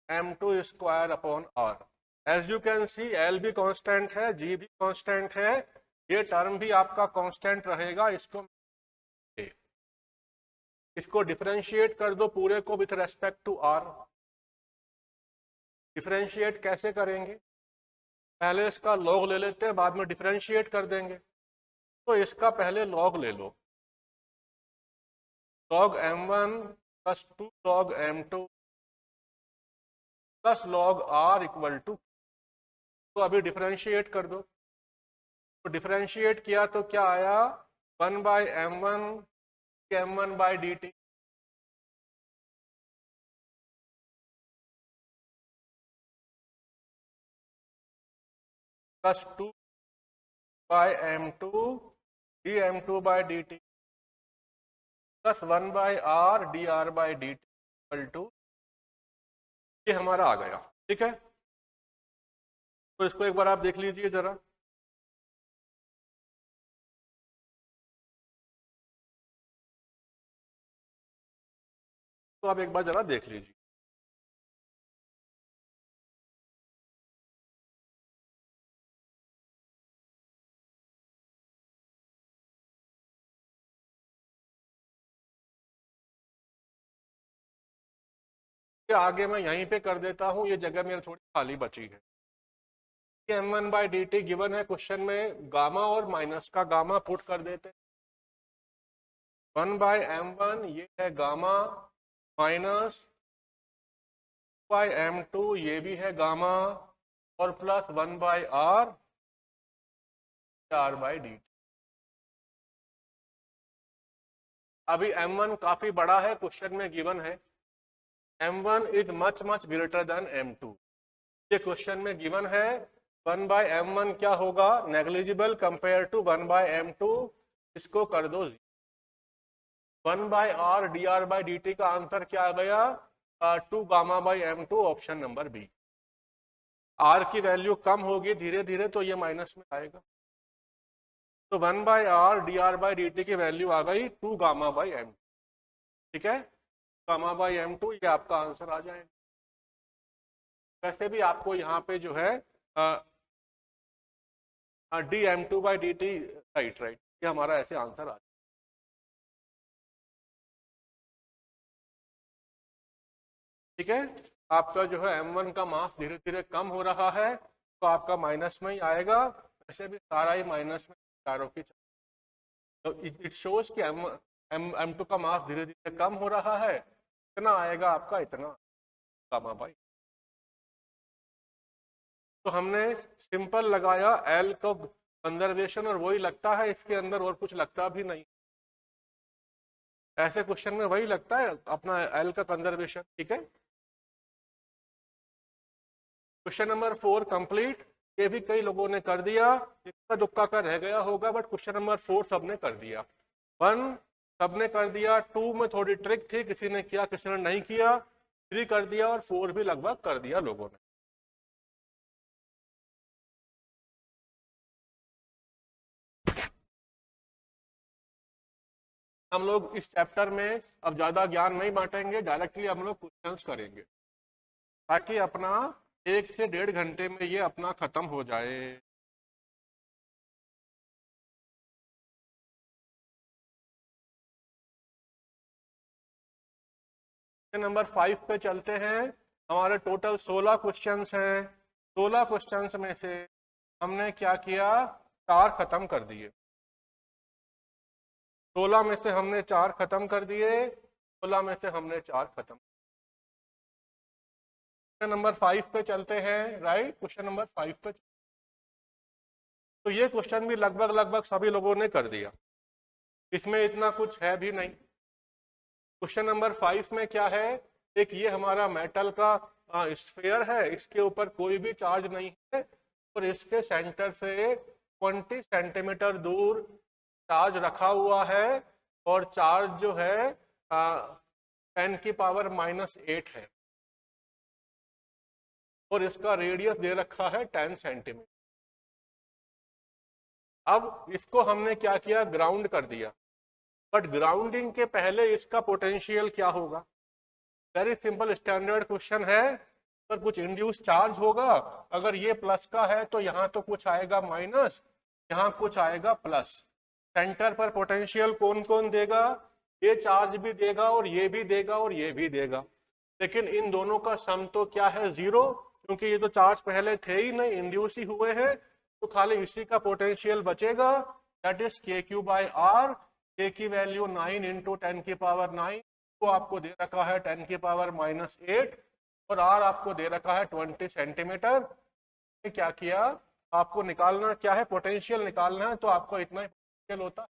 m2 square upon R. As you can see L भी कांस्टेंट है, जी भी कांस्टेंट है, ये टर्म भी आपका कांस्टेंट रहेगा। इसको डिफरेंशिएट कर दो पूरे को with respect to R. Differentiate कैसे करेंगे? पहले इसका लॉग ले लेते हैं, बाद में डिफरेंशिएट कर देंगे। तो इसका पहले लॉग ले लो, log m1 plus 2 log m2 plus log r equal to. तो अभी डिफरेंशिएट कर दो। तो डिफरेंशिएट किया तो क्या आया? 1 by m1 by dt plus 2 by m2 dm2 by dt plus 1 by r dr by dt equal to, ये हमारा आ गया। ठीक है, तो इसको एक बार आप देख लीजिए जरा। तो आप एक बार जरा देख लीजिए। आगे मैं यहीं पे कर देता हूं, ये जगह मेरी थोड़ी खाली बची है। m1 by D T given है क्वेश्चन में, गामा और माइनस का गामा पुट कर देते। 1 बाई m1 ये है गामा, माइनस बाई m2 ये भी है गामा, और plus 1 by r by D T. अभी m1 काफी बड़ा है, क्वेश्चन में गिवन है m1 is much much greater than m2। ये क्वेश्चन में गिवन है 1 बाई m1 क्या होगा? Negligible compare to 1 by m2। इसको कर दो 1 by r dr by dt का आंसर क्या आ गया? 2 gamma by m2, option number B. r की वैल्यू कम होगी धीरे धीरे तो ये माइनस में आएगा। तो 1 by r dr by dt की वैल्यू आ गई 2 गामा बाई m। ठीक है, गामा बाई m2, ये आपका आंसर आ जाएगा। वैसे भी आपको यहाँ पे जो है dm2 by dt, right right, ये हमारा ऐसे आंसर आ जाएगा। ठीक है, आपका जो है m1 का मास धीरे धीरे कम हो रहा है, तो आपका माइनस में ही आएगा। वैसे भी सारा ही माइनस में चारों की। तो इट शोज कि m2 का मास धीरे धीरे कम हो रहा है। इतना आएगा आपका, इतना गामा बाई। तो हमने सिंपल लगाया L को कंजर्वेशन, और वही लगता है इसके अंदर, और कुछ लगता भी नहीं। ऐसे क्वेश्चन में वही लगता है अपना L का कंजर्वेशन। ठीक है, क्वेश्चन नंबर 4 कंप्लीट। ये भी कई लोगों ने कर दिया, इक्का दुक्का का रह गया होगा, बट क्वेश्चन नंबर 4 सबने कर दिया। 1 सबने कर दिया, 2 में थोड़ी ट्रिक थी, किसी ने किया किसी ने नहीं किया, 3 कर दिया, और 4 भी लगभग कर दिया लोगों ने। हम लोग इस चैप्टर में अब ज्यादा ज्ञान नहीं बांटेंगे, डायरेक्टली हम लोग क्वेश्चंस करेंगे, ताकि अपना 1 से 1.5 घंटे में ये अपना खत्म हो जाए। नंबर 5 पे चलते हैं। हमारे टोटल 16 क्वेश्चंस हैं। 16 क्वेश्चंस में से हमने क्या किया? 4 खत्म कर दिए। 16 में से हमने 4 खत्म कर दिए। 16 में से हमने 4 खत्म। क्वेश्चन नंबर 5 पे चलते हैं। राइट, क्वेश्चन नंबर 5 पे। तो ये क्वेश्चन भी लगभग लगभग सभी लोगों ने कर दिया, इसमें इतना कुछ है भी नहीं। क्वेश्चन नंबर 5 में क्या है? एक ये हमारा मेटल का स्फीयर है, इसके ऊपर कोई भी चार्ज नहीं है, और इसके सेंटर से 20 सेंटीमीटर दूर चार्ज रखा हुआ है, और चार्ज जो है 10 की पावर -8 है, और इसका रेडियस दे रखा है 10 सेंटीमीटर। अब इसको हमने क्या किया, ग्राउंड कर दिया, बट ग्राउंडिंग के पहले इसका पोटेंशियल क्या होगा? वेरी सिंपल स्टैंडर्ड क्वेश्चन है, पर कुछ इंड्यूस चार्ज होगा, अगर ये प्लस का है तो यहाँ तो कुछ आएगा माइनस, यहाँ कुछ आएगा प्लस। सेंटर पर पोटेंशियल कौन कौन देगा? ये चार्ज भी देगा और ये भी देगा और ये भी देगा, लेकिन इन दोनों का सम तो क्या है, जीरो, क्योंकि ये तो चार्ज पहले थे ही नहीं, इंड्यूस ही हुए हैं, तो खाली इसी का पोटेंशियल बचेगा, दैट इज के क्यू बाई आर। के की वैल्यू 9 इंटू 10 की पावर 9, को आपको दे रखा है 10 की पावर -8, और आर आपको दे रखा है 20 सेंटीमीटर। क्या किया, आपको निकालना क्या है, पोटेंशियल निकालना है, तो आपको इतना ही पोटेंशियल होता है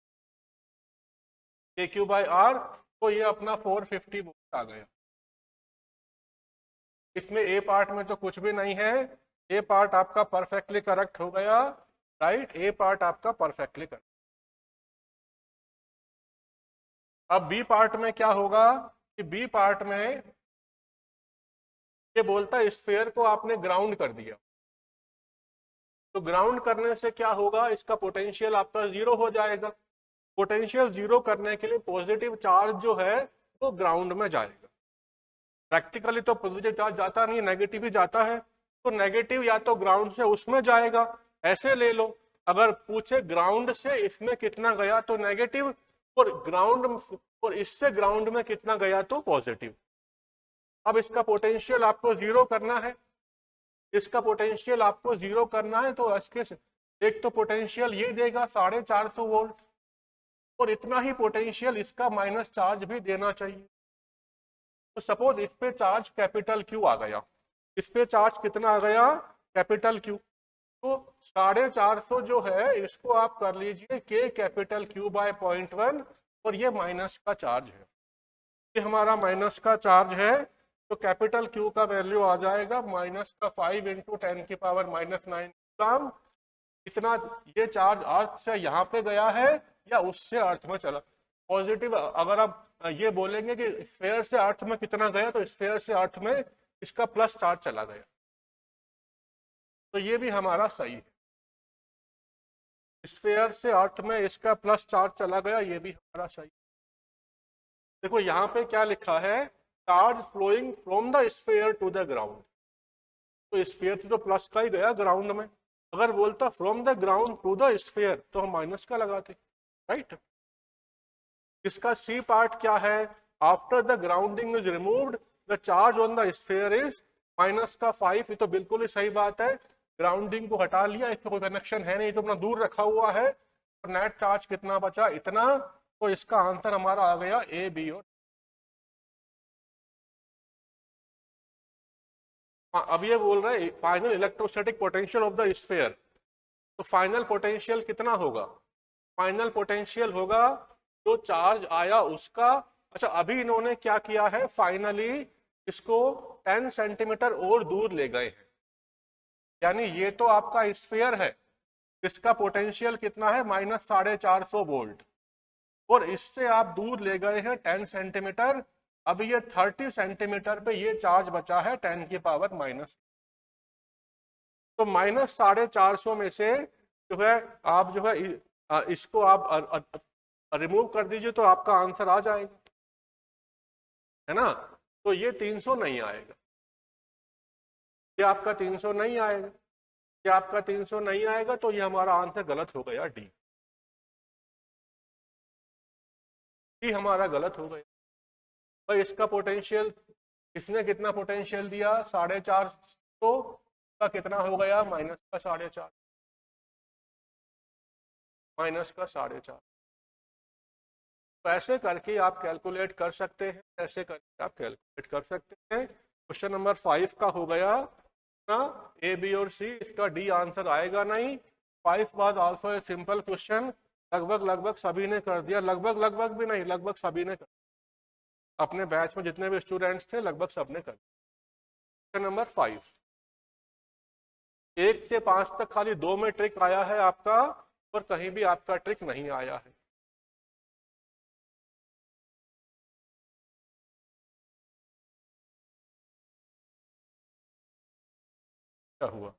के क्यू बाई आर, तो ये अपना 450 वोल्ट आ गया। इसमें ए पार्ट में तो कुछ भी नहीं है, ए पार्ट आपका परफेक्टली करेक्ट हो गया, राइट, ए पार्ट आपका परफेक्टली करेक्ट। अब बी पार्ट में क्या होगा कि बी पार्ट में ये बोलता है स्फीयर को आपने ग्राउंड कर दिया, तो ग्राउंड करने से क्या होगा, इसका पोटेंशियल आपका जीरो हो जाएगा। पोटेंशियल जीरो करने के लिए पॉजिटिव चार्ज जो है वो ग्राउंड में जाएगा। प्रैक्टिकली तो पॉजिटिव चार्ज जाता नहीं, नेगेटिव ही जाता है, तो नेगेटिव या तो ग्राउंड से उसमें जाएगा, ऐसे ले लो, अगर पूछे ग्राउंड से इसमें कितना गया तो नेगेटिव, और ग्राउंड और इससे ग्राउंड में कितना गया तो पॉजिटिव। अब इसका पोटेंशियल आपको जीरो करना है, इसका पोटेंशियल आपको जीरो करना है, तो इसके एक तो पोटेंशियल ये देगा 450 वोल्ट, और इतना ही पोटेंशियल इसका माइनस चार्ज भी देना चाहिए। तो सपोज इस पे चार्ज कैपिटल क्यू आ गया, इस पे चार्ज कितना आ गया, कैपिटल क्यू, तो 450 जो है इसको आप कर लीजिए के कैपिटल क्यू बाय 0.1, और ये माइनस का चार्ज है, ये हमारा माइनस का चार्ज है, तो कैपिटल क्यू का वैल्यू आ जाएगा माइनस का 5 इंटू 10 की पावर -9 कूलम। इतना ये चार्ज अर्थ से यहाँ पे गया है या उससे अर्थ में चला, पॉजिटिव, अगर आप ये बोलेंगे कि स्फीयर से अर्थ में कितना गया, तो स्फीयर से अर्थ में इसका प्लस चार्ज चला गया, तो ये भी हमारा सही है। स्फीयर से अर्थ में इसका प्लस चार्ज चला गया, ये भी हमारा सही। देखो यहाँ पे क्या लिखा है, charge flowing from the sphere to the ground, तो स्फीयर से तो प्लस का ही गया ग्राउंड में, अगर बोलता from the ground to the sphere तो हम माइनस का लगाते, राइट। इसका सी पार्ट क्या है, after the grounding is removed the charge on the sphere is -5, ये तो बिल्कुल ही सही बात है, ग्राउंडिंग को हटा लिया, इसका कोई कनेक्शन है नहीं, तो अपना दूर रखा हुआ है, और नेट चार्ज कितना बचा, इतना, तो इसका आंसर हमारा आ गया ए, बी और अब ये बोल रहे हैं final electrostatic potential of the sphere, तो फाइनल पोटेंशियल कितना होगा, फाइनल पोटेंशियल होगा जो चार्ज आया उसका, अच्छा अभी इन्होंने क्या किया है, फाइनली इसको 10 सेंटीमीटर और दूर ले गए हैं, यानी ये तो आपका स्फीयर है, इसका पोटेंशियल कितना है -450 वोल्ट, और इससे आप दूर ले गए हैं 10 सेंटीमीटर, अब ये 30 सेंटीमीटर पे ये चार्ज बचा है 10 की पावर माइनस, तो -450 में से जो है आप जो है इसको आप रिमूव कर दीजिए, तो आपका आंसर आ जाएगा, है ना, तो ये 300 नहीं आएगा, ये आपका 300 नहीं आएगा, ये आपका 300 नहीं आएगा, तो ये हमारा आंसर गलत हो गया, डी हमारा गलत हो गया। भाई इसका पोटेंशियल, इसने कितना पोटेंशियल दिया, 450 का कितना हो गया, -4.5, -4.5, तो ऐसे करके आप कैलकुलेट कर सकते हैं, ऐसे करके आप कैलकुलेट कर सकते हैं। क्वेश्चन नंबर 5 का हो गया ना, ए, बी और सी, इसका डी आंसर आएगा नहीं। 5 was also a simple question, लगभग सभी ने कर दिया, लगभग भी नहीं, लगभग सभी ने कर, अपने बैच में जितने भी स्टूडेंट्स थे लगभग सबने कर। क्वेश्चन नंबर 5, 1 से 5 तक खाली 2 में ट्रिक आया है आपका, और कहीं भी आपका ट्रिक नहीं आया है। क्या हुआ,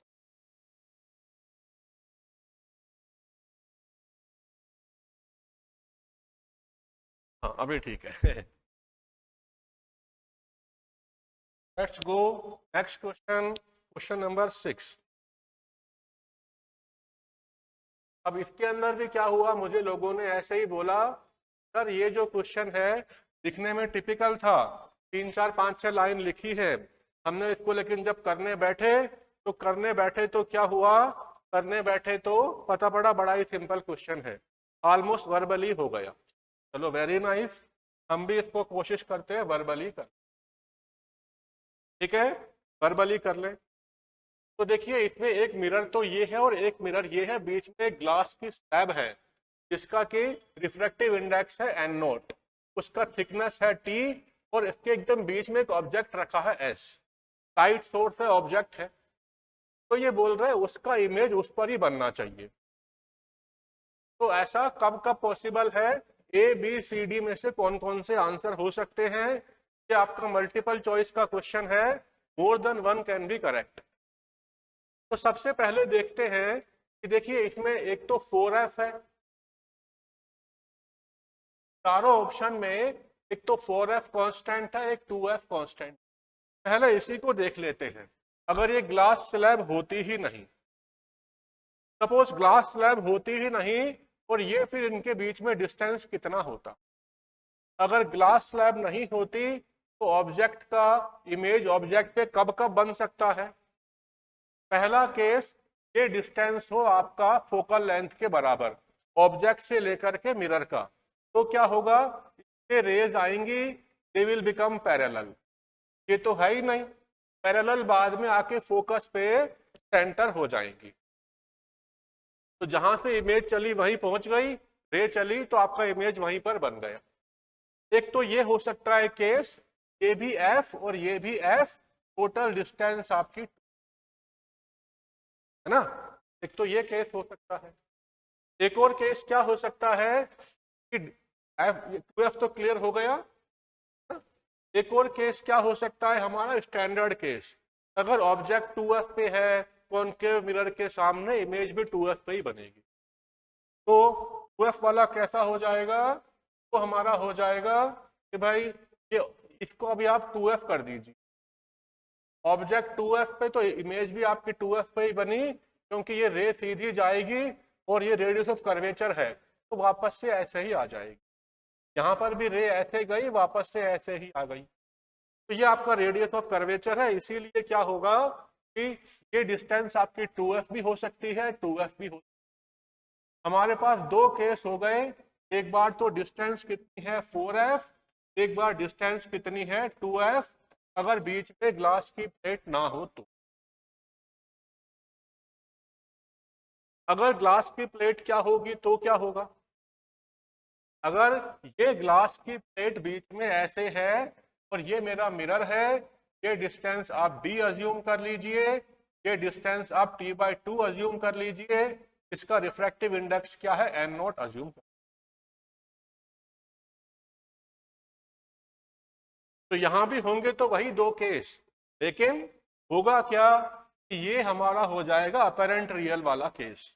हाँ अभी ठीक है। Let's go next question, question number 6। अब इसके अंदर भी क्या हुआ, मुझे लोगों ने ऐसे ही बोला सर ये जो क्वेश्चन है दिखने में टिपिकल था, 3 4 5 6 लाइन लिखी है हमने इसको, लेकिन जब करने बैठे तो क्या हुआ, करने बैठे तो पता पड़ा बड़ा ही सिंपल क्वेश्चन है, ऑलमोस्ट वर्बली हो गया। चलो वेरी नाइस, हम भी इसको कोशिश करते हैं वर्बली कर, ठीक है वर्बली कर ले। तो देखिए इसमें एक मिरर तो ये है और एक मिरर ये है, बीच में एक ग्लास की स्लैब है जिसका कि रिफ्रैक्टिव इंडेक्स है एन नोट, उसका थिकनेस है टी, और इसके एकदम बीच में एक ऑब्जेक्ट रखा है एस, टाइट सोर्स है ऑब्जेक्ट है, तो ये बोल रहे हैं उसका इमेज उस पर ही बनना चाहिए। तो ऐसा कब कब पॉसिबल है, ए बी सी डी में से कौन कौन से आंसर हो सकते हैं, ये आपका मल्टीपल चॉइस का क्वेश्चन है, more than one can be correct. तो सबसे पहले देखते हैं कि देखिए इसमें एक तो 4f है, चारों ऑप्शन में एक तो 4f कांस्टेंट है, एक 2f कांस्टेंट। पहले इसी को देख लेते हैं। अगर ये ग्लास स्लैब होती ही नहीं, सपोज ग्लास स्लैब होती ही नहीं, और ये फिर इनके बीच में डिस्टेंस कितना होता, अगर ग्लास स्लैब नहीं होती तो ऑब्जेक्ट का इमेज ऑब्जेक्ट पे कब कब बन सकता है। पहला केस, ये डिस्टेंस हो आपका फोकल लेंथ के बराबर ऑब्जेक्ट से लेकर के मिरर का, तो क्या होगा, ये रेज आएंगी, दे विल बिकम पैरेलल, ये तो है ही नहीं, पैरेलल बाद में आके फोकस पे सेंटर हो जाएंगी, तो जहां से इमेज चली वहीं पहुंच गई, रे चली तो आपका इमेज वहीं पर बन गया। एक तो ये हो सकता है केस, ये भी एफ और ये भी एफ, टोटल डिस्टेंस आपकी, है ना, एक तो ये केस हो सकता है। एक और केस क्या हो सकता है कि एफ तो क्लियर हो गया, एक और केस क्या हो सकता है हमारा स्टैंडर्ड केस, अगर ऑब्जेक्ट 2f पे है, कॉनकेव मिरर के सामने इमेज भी 2f पे ही बनेगी, तो 2f वाला कैसा हो जाएगा, तो हमारा हो जाएगा कि भाई ये इसको अभी आप 2f कर दीजिए, ऑब्जेक्ट 2f पे तो इमेज भी आपकी 2f पे ही बनी, क्योंकि ये रे सीधी जाएगी और ये रेडियस ऑफ कर्वेचर है, तो वापस से ऐसे ही आ जाएगी, यहाँ पर भी रे ऐसे गई वापस से ऐसे ही आ गई, तो ये आपका रेडियस ऑफ कर्वेचर है। इसीलिए क्या होगा कि ये डिस्टेंस आपकी 2f भी हो सकती है, 2f भी हो, हमारे पास दो केस हो गए, एक बार तो डिस्टेंस कितनी है 4f, एक बार डिस्टेंस कितनी है 2f, अगर बीच में ग्लास की प्लेट ना हो तो। अगर ग्लास की प्लेट क्या होगी तो क्या होगा, अगर ये ग्लास की प्लेट बीच में ऐसे है और ये मेरा मिरर है, ये डिस्टेंस आप d अज्यूम कर लीजिए, ये डिस्टेंस आप t/2 अज्यूम कर लीजिए, इसका रिफ्रैक्टिव इंडेक्स क्या है n0 अज्यूम कर, तो यहां भी होंगे तो वही दो केस, लेकिन होगा क्या कि ये हमारा हो जाएगा अपरेंट रियल वाला केस,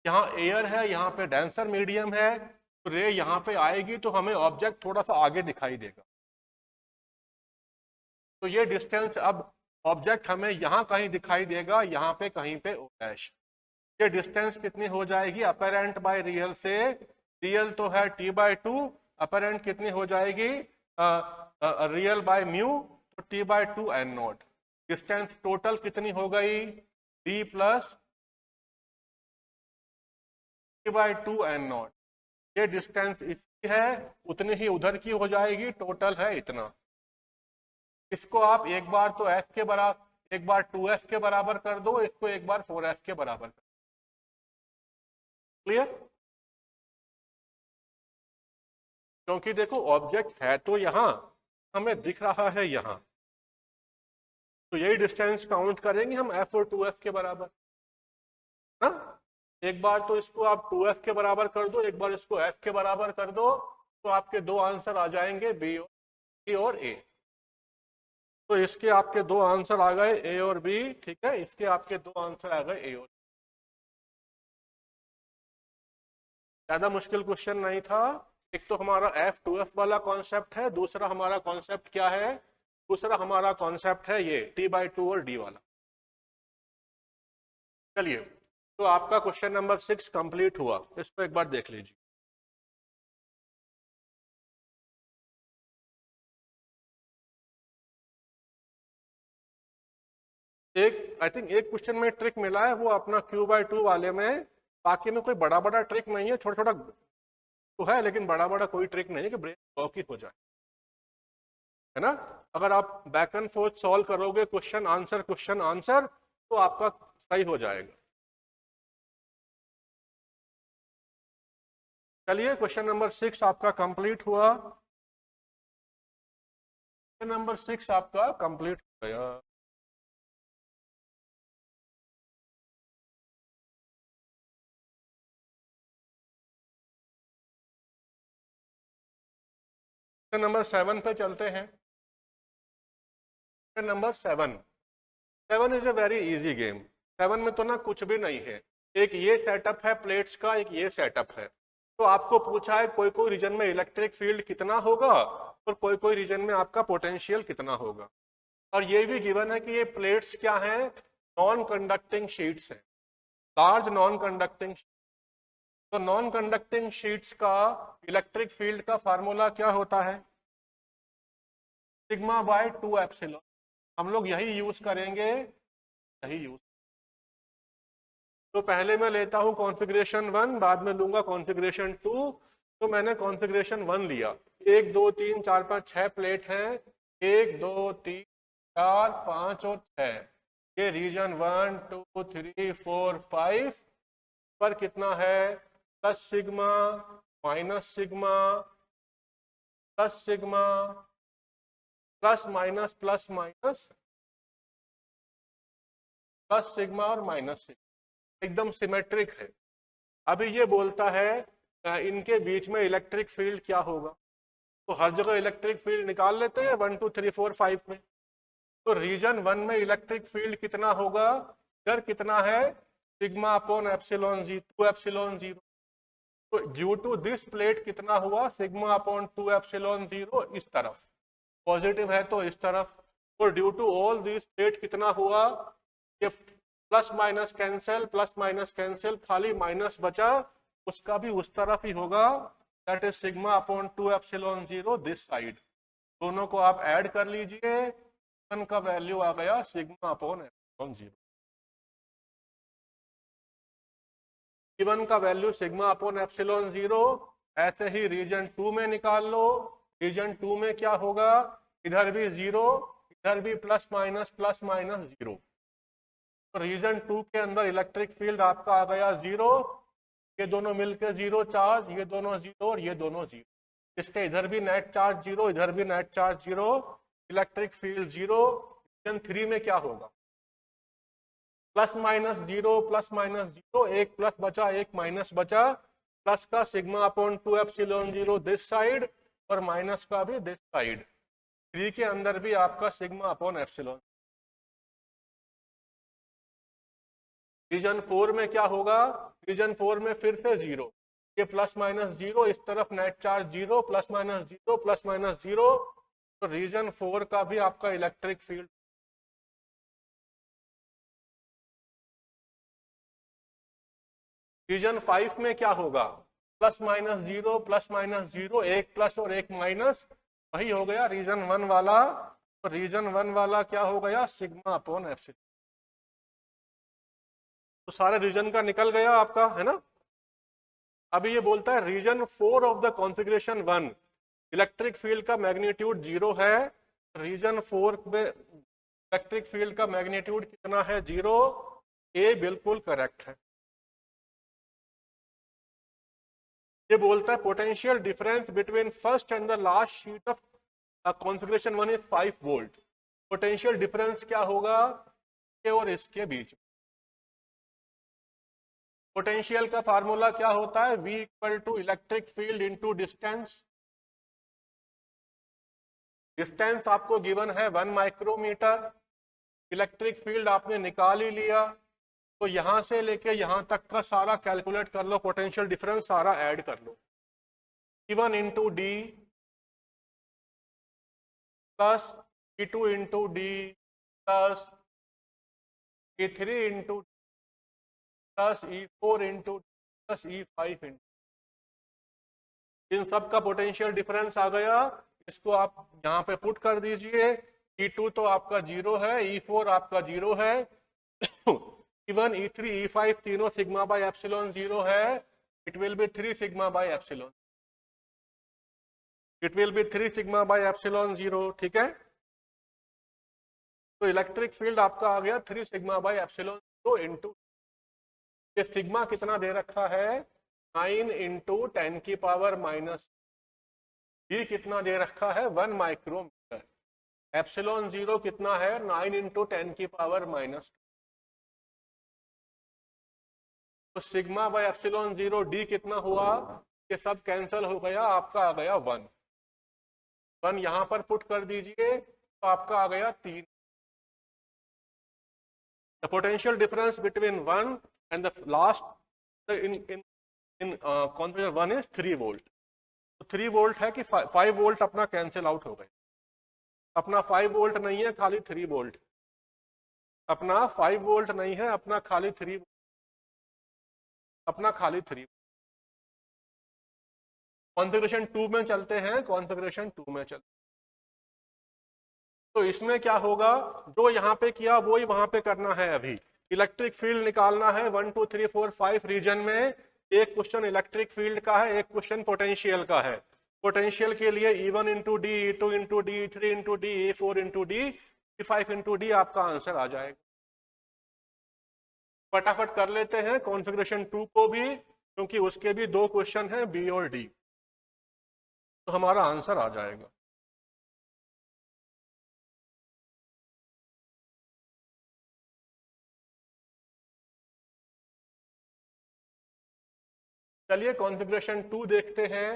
यहाँ एयर है, यहाँ पे डेंसर मीडियम है, तो रे यहाँ पे आएगी तो हमें ऑब्जेक्ट थोड़ा सा आगे दिखाई देगा, तो ये डिस्टेंस अब ऑब्जेक्ट हमें यहाँ कहीं दिखाई देगा, यहाँ पे कहीं पे ओ डैश, ये डिस्टेंस कितनी हो जाएगी अपरेंट बाय रियल से, रियल तो है t/2, अपरेंट कितनी हो जाएगी रियल बाय म्यू, तो t/2 n0, डिस्टेंस टोटल कितनी हो गई d प्लस t/2 n0, ये डिस्टेंस इसकी है उतनी ही उधर की हो जाएगी, टोटल है इतना, इसको आप एक बार तो f के बराबर, एक बार 2f के बराबर कर दो, इसको एक बार 4f के बराबर कर, क्लियर, क्योंकि देखो ऑब्जेक्ट है तो यहाँ, हमें दिख रहा है यहाँ, तो यही डिस्टेंस काउंट करेंगे हम f और 2f के बराबर, ना, एक बार तो इसको आप 2f के बराबर कर दो, एक बार इसको f के बराबर कर दो, तो आपके दो आंसर आ जाएंगे b और a, तो इसके आपके दो आंसर आ गए ए और बी, ठीक है, इसके आपके दो आंसर आ गए ए और, ज्यादा मुश्किल क्वेश्चन नहीं था, एक तो हमारा F2F वाला कॉन्सेप्ट है, दूसरा हमारा कॉन्सेप्ट क्या है, दूसरा हमारा कॉन्सेप्ट है ये T/2 और D वाला। चलिए, तो आपका क्वेश्चन नंबर 6 कंप्लीट हुआ, इसको एक बार देख लीजिए। एक आई थिंक एक क्वेश्चन में ट्रिक मिला है, वो अपना Q/2 वाले में, बाकी में कोई बड़ा बड़ा ट्रिक नहीं है, छोटा छोटा तो है, लेकिन बड़ा बड़ा कोई ट्रिक नहीं है कि ब्रेन ब्लॉक ही हो जाए, है ना। अगर आप बैक एंड फोर्थ सॉल्व करोगे क्वेश्चन आंसर तो आपका सही हो जाएगा। चलिए, क्वेश्चन नंबर 6 आपका कंप्लीट हुआ, क्वेश्चन नंबर 6 आपका कंप्लीट हो गया। क्वेश्चन नंबर 7 पे चलते हैं। Question number 7 is a very easy game. 7 में तो ना कुछ भी नहीं है, एक ये सेटअप है प्लेट्स का, एक ये सेटअप है। तो आपको पूछा है कोई कोई रीजन में इलेक्ट्रिक फील्ड कितना होगा और कोई कोई रीजन में आपका पोटेंशियल कितना होगा, और ये भी गिवन है कि ये प्लेट्स क्या है, नॉन कंडक्टिंग शीट्स है, लार्ज नॉन कंडक्टिंग। तो नॉन कंडक्टिंग शीट्स का इलेक्ट्रिक फील्ड का फार्मूला क्या होता है, σ/2ε। हम लोग यही यूज करेंगे, यही यूज। तो पहले मैं लेता हूं कॉन्फ़िगरेशन 1, बाद में लूंगा कॉन्फ़िगरेशन 2। तो मैंने कॉन्फ़िगरेशन 1 लिया, 1 2 3 4 5 6 प्लेट हैं, 1 2 3 4 5 और 6। ये रीजन 1 2 3 4 5 पर कितना है, plus sigma minus sigma plus sigma plus minus plus minus plus sigma और माइनस सिग्मा, एकदम सिमेट्रिक है। अभी ये बोलता है इनके बीच में इलेक्ट्रिक फील्ड क्या होगा, तो हर जगह इलेक्ट्रिक फील्ड निकाल लेते हैं 1 2 3 4 5 में। तो रीजन 1 में इलेक्ट्रिक फील्ड कितना होगा, इधर कितना है, σ/2ε0। तो ड्यू टू दिस प्लेट कितना हुआ, σ/2ε0 इस तरफ, पॉजिटिव है तो इस तरफ। तो due to all this plate कितना हुआ, ये प्लस माइनस कैंसिल, खाली माइनस बचा, उसका भी उस तरफ ही होगा, दैट इज σ/2ε0 दिस साइड। दोनों को आप ऐड कर लीजिए, का वैल्यू आ गया σ/ε0। गिवन का वैल्यू σ/ε0। ऐसे ही रीजन 2 में निकाल लो, रीजन 2 में क्या होगा, इधर भी 0, इधर भी प्लस माइनस 0। तो रीजन 2 के अंदर इलेक्ट्रिक फील्ड आपका आ गया 0, ये दोनों मिलकर 0 चार्ज, ये दोनों 0 और ये दोनों 0। इसके इधर भी नेट चार्ज 0, इधर भी net charge 0, electric field 0। Region 3 में क्या होगा, प्लस माइनस 0, एक प्लस बचा एक माइनस बचा, प्लस का σ/2ε0 दिस साइड और माइनस का भी दिस साइड। 3 के अंदर भी आपका σ/ε। रीजन 4 में क्या होगा, रीजन 4 में फिर से 0, ये प्लस माइनस 0, इस तरफ net charge 0, plus minus 0 plus minus 0। तो रीजन 4 का भी आपका इलेक्ट्रिक फील्ड। रीजन 5 में क्या होगा, प्लस माइनस 0, एक प्लस और एक माइनस, वही हो गया रीजन 1 वाला। तो रीजन 1 वाला क्या हो गया, σ/ε। तो सारे रीजन का निकल गया आपका, है ना। अभी ये बोलता है region 4 of the configuration 1 electric field का मैग्नीट्यूड 0 है। रीजन 4 में इलेक्ट्रिक फील्ड का मैग्नीट्यूड कितना है, 0। ए बिल्कुल करेक्ट है। ये बोलता है potential difference between first and the last sheet of configuration 1 is 5 volt. Potential difference क्या होगा इसके और इसके बीच। पोटेंशियल का फार्मूला क्या होता है, V equal to electric field into distance. Distance आपको गिवन है 1 माइक्रोमीटर, इलेक्ट्रिक फील्ड आपने निकाल ही लिया, तो यहां से लेके यहां तक का सारा कैलकुलेट कर लो, पोटेंशियल डिफरेंस सारा ऐड कर लो। E1 into D plus E2 into D plus E3 into plus E4 into plus E5 into, इन सब का पोटेंशियल डिफरेंस आ गया। इसको आप यहाँ पे पुट कर दीजिए। E2 तो आपका 0 है, E4 आपका 0 है, E1 E3 E5 तीनों सिग्मा बाय एप्सिलॉन 0 है। It will B 3 sigma by epsilon, it will B 3 sigma by epsilon 0। ठीक है, तो इलेक्ट्रिक फील्ड आपका आ गया 3 सिग्मा बाय एप्सिलॉन 0 इंटू, ये सिग्मा कितना दे रखा है 9 इंटू 10 की पावर माइनस, ये कितना दे रखा है 1 माइक्रोमीटर, एप्सिलॉन 0 कितना है 9 इंटू 10 की पावर माइनस, तो सिग्मा बाय एप्सिलॉन 0 डी कितना हुआ, ये सब कैंसिल हो गया, आपका आ गया 1 1 यहां पर पुट कर दीजिए तो आपका आ गया 3। The potential difference between 1 and the last in configuration 1 is 3 volt. तो 3 वोल्ट है कि 5 वोल्ट अपना कैंसिल आउट हो गए, अपना 5 वोल्ट नहीं है खाली 3 वोल्ट, अपना 5 वोल्ट नहीं है, अपना खाली 3, अपना खाली 3। कॉन्फ़िगरेशन 2 में चलते हैं, कॉन्फ़िगरेशन 2 में चलते, तो इसमें क्या होगा, जो यहाँ पे किया वो ही वहां पे करना है। अभी इलेक्ट्रिक फील्ड निकालना है 1 2 3 4 5 रीजन में, एक क्वेश्चन इलेक्ट्रिक फील्ड का है, एक क्वेश्चन पोटेंशियल का है। पोटेंशियल के लिए E1 into D, E2 into D, E3 into D, E4 into D, E5 into D आपका आंसर आ जाएगा। फटाफट कर लेते हैं कॉन्फ़िगरेशन 2 को भी, क्योंकि उसके भी 2 क्वेश्चन हैं बी और डी, तो हमारा आंसर आ जाएगा। चलिए कॉन्फ़िगरेशन 2 देखते हैं।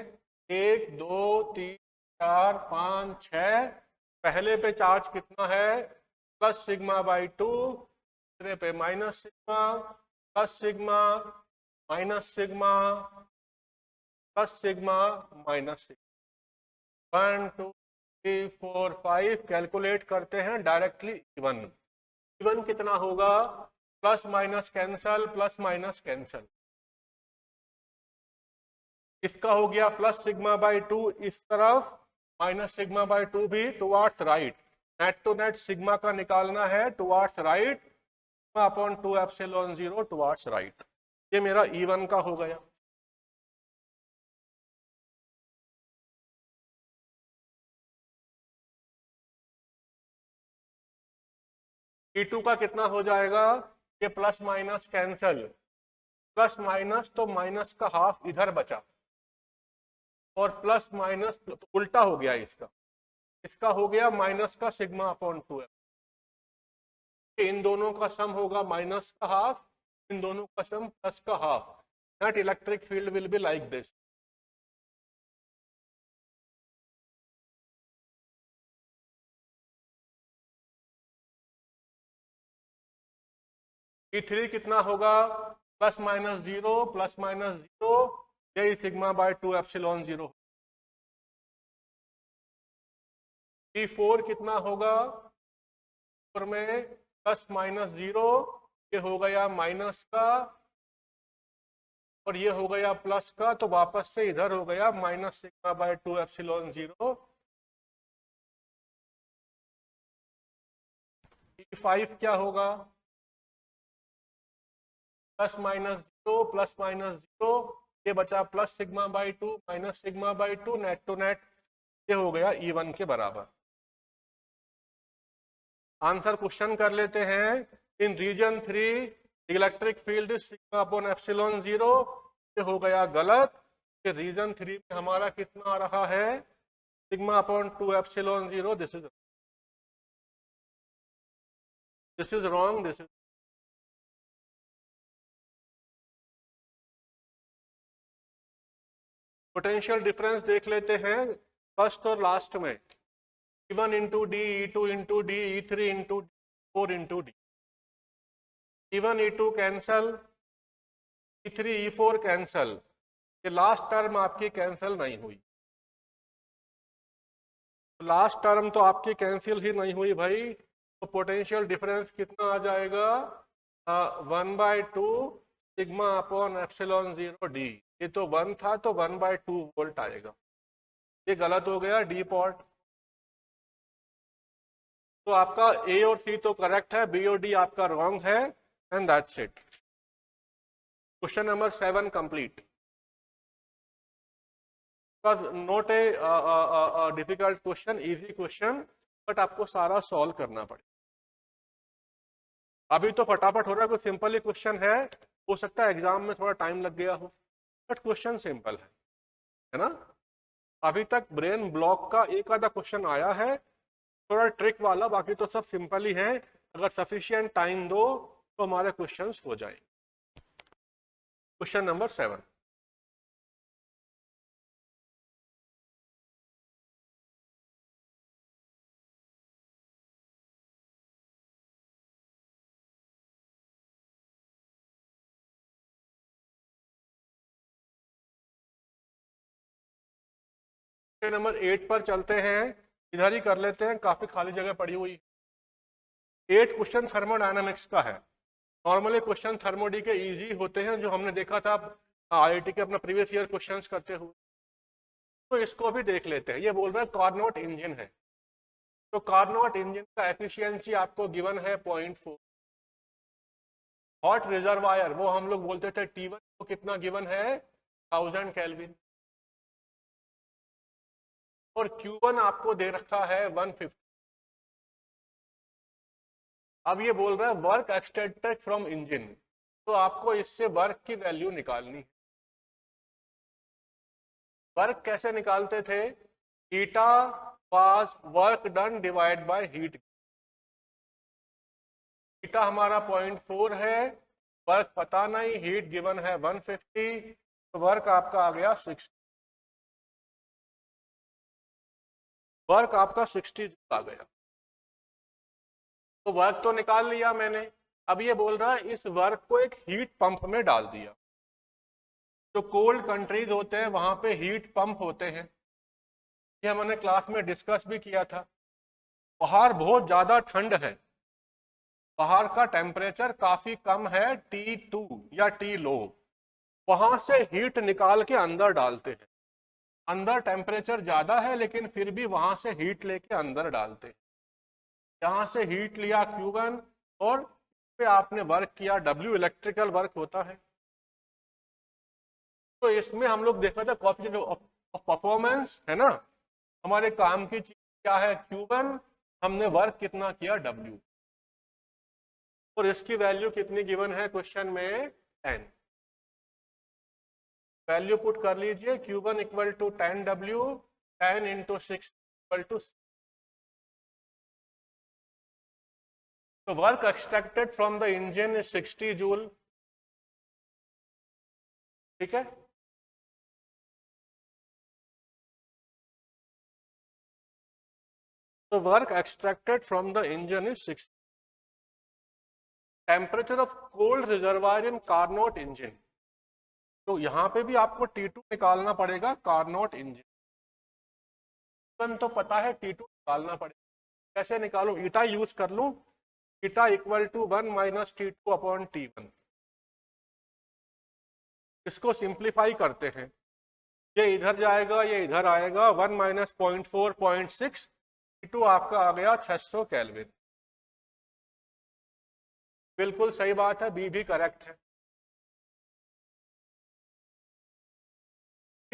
1 2 3 4 5 6, पहले पे चार्ज कितना है प्लस सिग्मा बाई 2, दूसरे पे minus sigma, plus sigma, minus sigma, plus sigma, minus sigma. 1 2 3 4 5 calculate करते हैं डायरेक्टली। इवन कितना होगा, plus minus cancel, plus minus cancel, इसका हो गया प्लस सिग्मा बाई 2 इस तरफ, माइनस सिग्मा बाई 2 भी towards right, net to net sigma का निकालना है towards right, upon 2 epsilon 0 towards right. ये मेरा E1 का हो गया। E2 का कितना हो जाएगा, ये plus minus cancel, plus minus तो माइनस का हाफ इधर बचा, और प्लस माइनस तो उल्टा हो गया इसका, इसका हो गया माइनस का सिग्मा अपॉन 2। इन दोनों का सम होगा माइनस का हाफ, इन दोनों का सम प्लस का half, that electric field will be like this. E3 कितना होगा, प्लस माइनस 0 प्लस माइनस 0, यही सिग्मा बाय 2 एप्सिलॉन 0। E4 कितना होगा, में प्लस माइनस 0, ये हो गया माइनस का और ये हो गया प्लस का, तो वापस से इधर हो गया minus sigma bye 2 epsilon 0। E5 क्या होगा, प्लस माइनस 0 प्लस माइनस 0, ये बचा plus sigma by 2 minus sigma by 2, net to net ये हो गया E1 के बराबर। आंसर क्वेश्चन कर लेते हैं। In region 3 electric field sigma upon epsilon 0, ये हो गया गलत। ये रीजन 3 में हमारा कितना आ रहा है, sigma upon 2 epsilon 0, this is wrong, this is potential difference देख लेते हैं फर्स्ट और लास्ट में। E1 into D, E2 into D, E3 into 4 into D, E1 E2 cancel, E3 E4 cancel, ये लास्ट टर्म आपकी कैंसिल नहीं हुई, last term तो आपकी कैंसिल ही नहीं हुई भाई, तो पोटेंशियल डिफरेंस कितना आ जाएगा 1/2 सिग्मा अपॉन एप्सिलॉन 0 डी। ये तो 1 था तो 1/2 वोल्ट आएगा, ये गलत हो गया डी पॉट। तो आपका ए और सी तो करेक्ट है, बी और डी आपका रॉन्ग है, and that's it. Question number 7 complete. Not a difficult question, easy question, but आपको सारा सॉल्व करना पड़ेगा। अभी तो फटाफट हो रहा है, कोई सिंपल ही क्वेश्चन है, हो सकता है एग्जाम में थोड़ा टाइम लग गया हो, बट क्वेश्चन सिंपल है ना। अभी तक ब्रेन ब्लॉक का एक आधा क्वेश्चन आया है थोड़ा ट्रिक वाला, बाकी तो सब सिंपल ही है। अगर सफिशिएंट टाइम दो तो हमारे क्वेश्चंस हो जाएंगे। क्वेश्चन नंबर 7, नंबर 8 पर चलते हैं, इधर ही कर लेते हैं, काफी खाली जगह पड़ी हुई। 8 क्वेश्चन थर्मोडायनामिक्स का है। नॉर्मली क्वेश्चन थर्मोडी के इजी होते हैं, जो हमने देखा था आईआईटी के अपना प्रीवियस ईयर क्वेश्चंस करते हुए। तो इसको भी देख लेते हैं। ये बोल रहा है कार्नोट इंजन है, तो कार्नोट इंजन का एफिशिएंसी आपको गिवन है 0.4। हॉट रिजर्वायर वो हम लोग बोलते थे T1 को कितना गिवन है 1000 केल्विन, और Q1 आपको दे रखा है 150। अब ये बोल रहा है वर्क एक्सट्रैक्टेड फ्रॉम इंजन, तो आपको इससे वर्क की वैल्यू निकालनी है। वर्क कैसे निकालते थे, eta was work done divide by heat. Eta हमारा 0.4 है, वर्क पता नहीं, हीट गिवन है 150, तो वर्क आपका आ गया 60। वर्क आपका 60 आ गया, तो वर्क तो निकाल लिया मैंने। अब ये बोल रहा है इस वर्क को एक हीट पंप में डाल दिया। जो कोल्ड कंट्रीज होते हैं वहां पे हीट पंप होते हैं, ये हमने क्लास में डिस्कस भी किया था। बाहर बहुत ज्यादा ठंड है, बाहर का टेम्परेचर काफी कम है T2 या T लो, वहां से हीट निकाल के अंदर डालते हैं। अंदर टेम्परेचर ज्यादा है लेकिन फिर भी वहां से हीट लेके अंदर डालते हैं। यहां से हीट लिया Q1 और पे आपने वर्क किया W, इलेक्ट्रिकल वर्क होता है। तो इसमें हम लोग देखा था कोएफिशिएंट ऑफ परफॉर्मेंस है ना, हमारे काम की चीज क्या है Q1, हमने वर्क कितना किया W, और इसकी वैल्यू कितनी गिवन है क्वेश्चन में 10। वैल्यू पुट कर लीजिए, Q1 equal to 10W, 10 into 6 equal to. तो work extracted from the engine is 60 joule, ठीक है। तो work extracted from the engine is 60। Temperature of cold reservoir in Carnot engine, तो यहां पे भी आपको T2 निकालना पड़ेगा कार्नोट इंजन। तो पता है T2 निकालना पड़ेगा, कैसे निकालूं, ईटा यूज कर लूं, eta equal to 1 minus T2 upon T1। इसको सिंप्लीफाई करते हैं, ये इधर जाएगा ये इधर आएगा, 1 माइनस 0.4 0.6, T2 आपका आ गया 600 केल्विन। बिल्कुल सही बात है, बी भी करेक्ट है।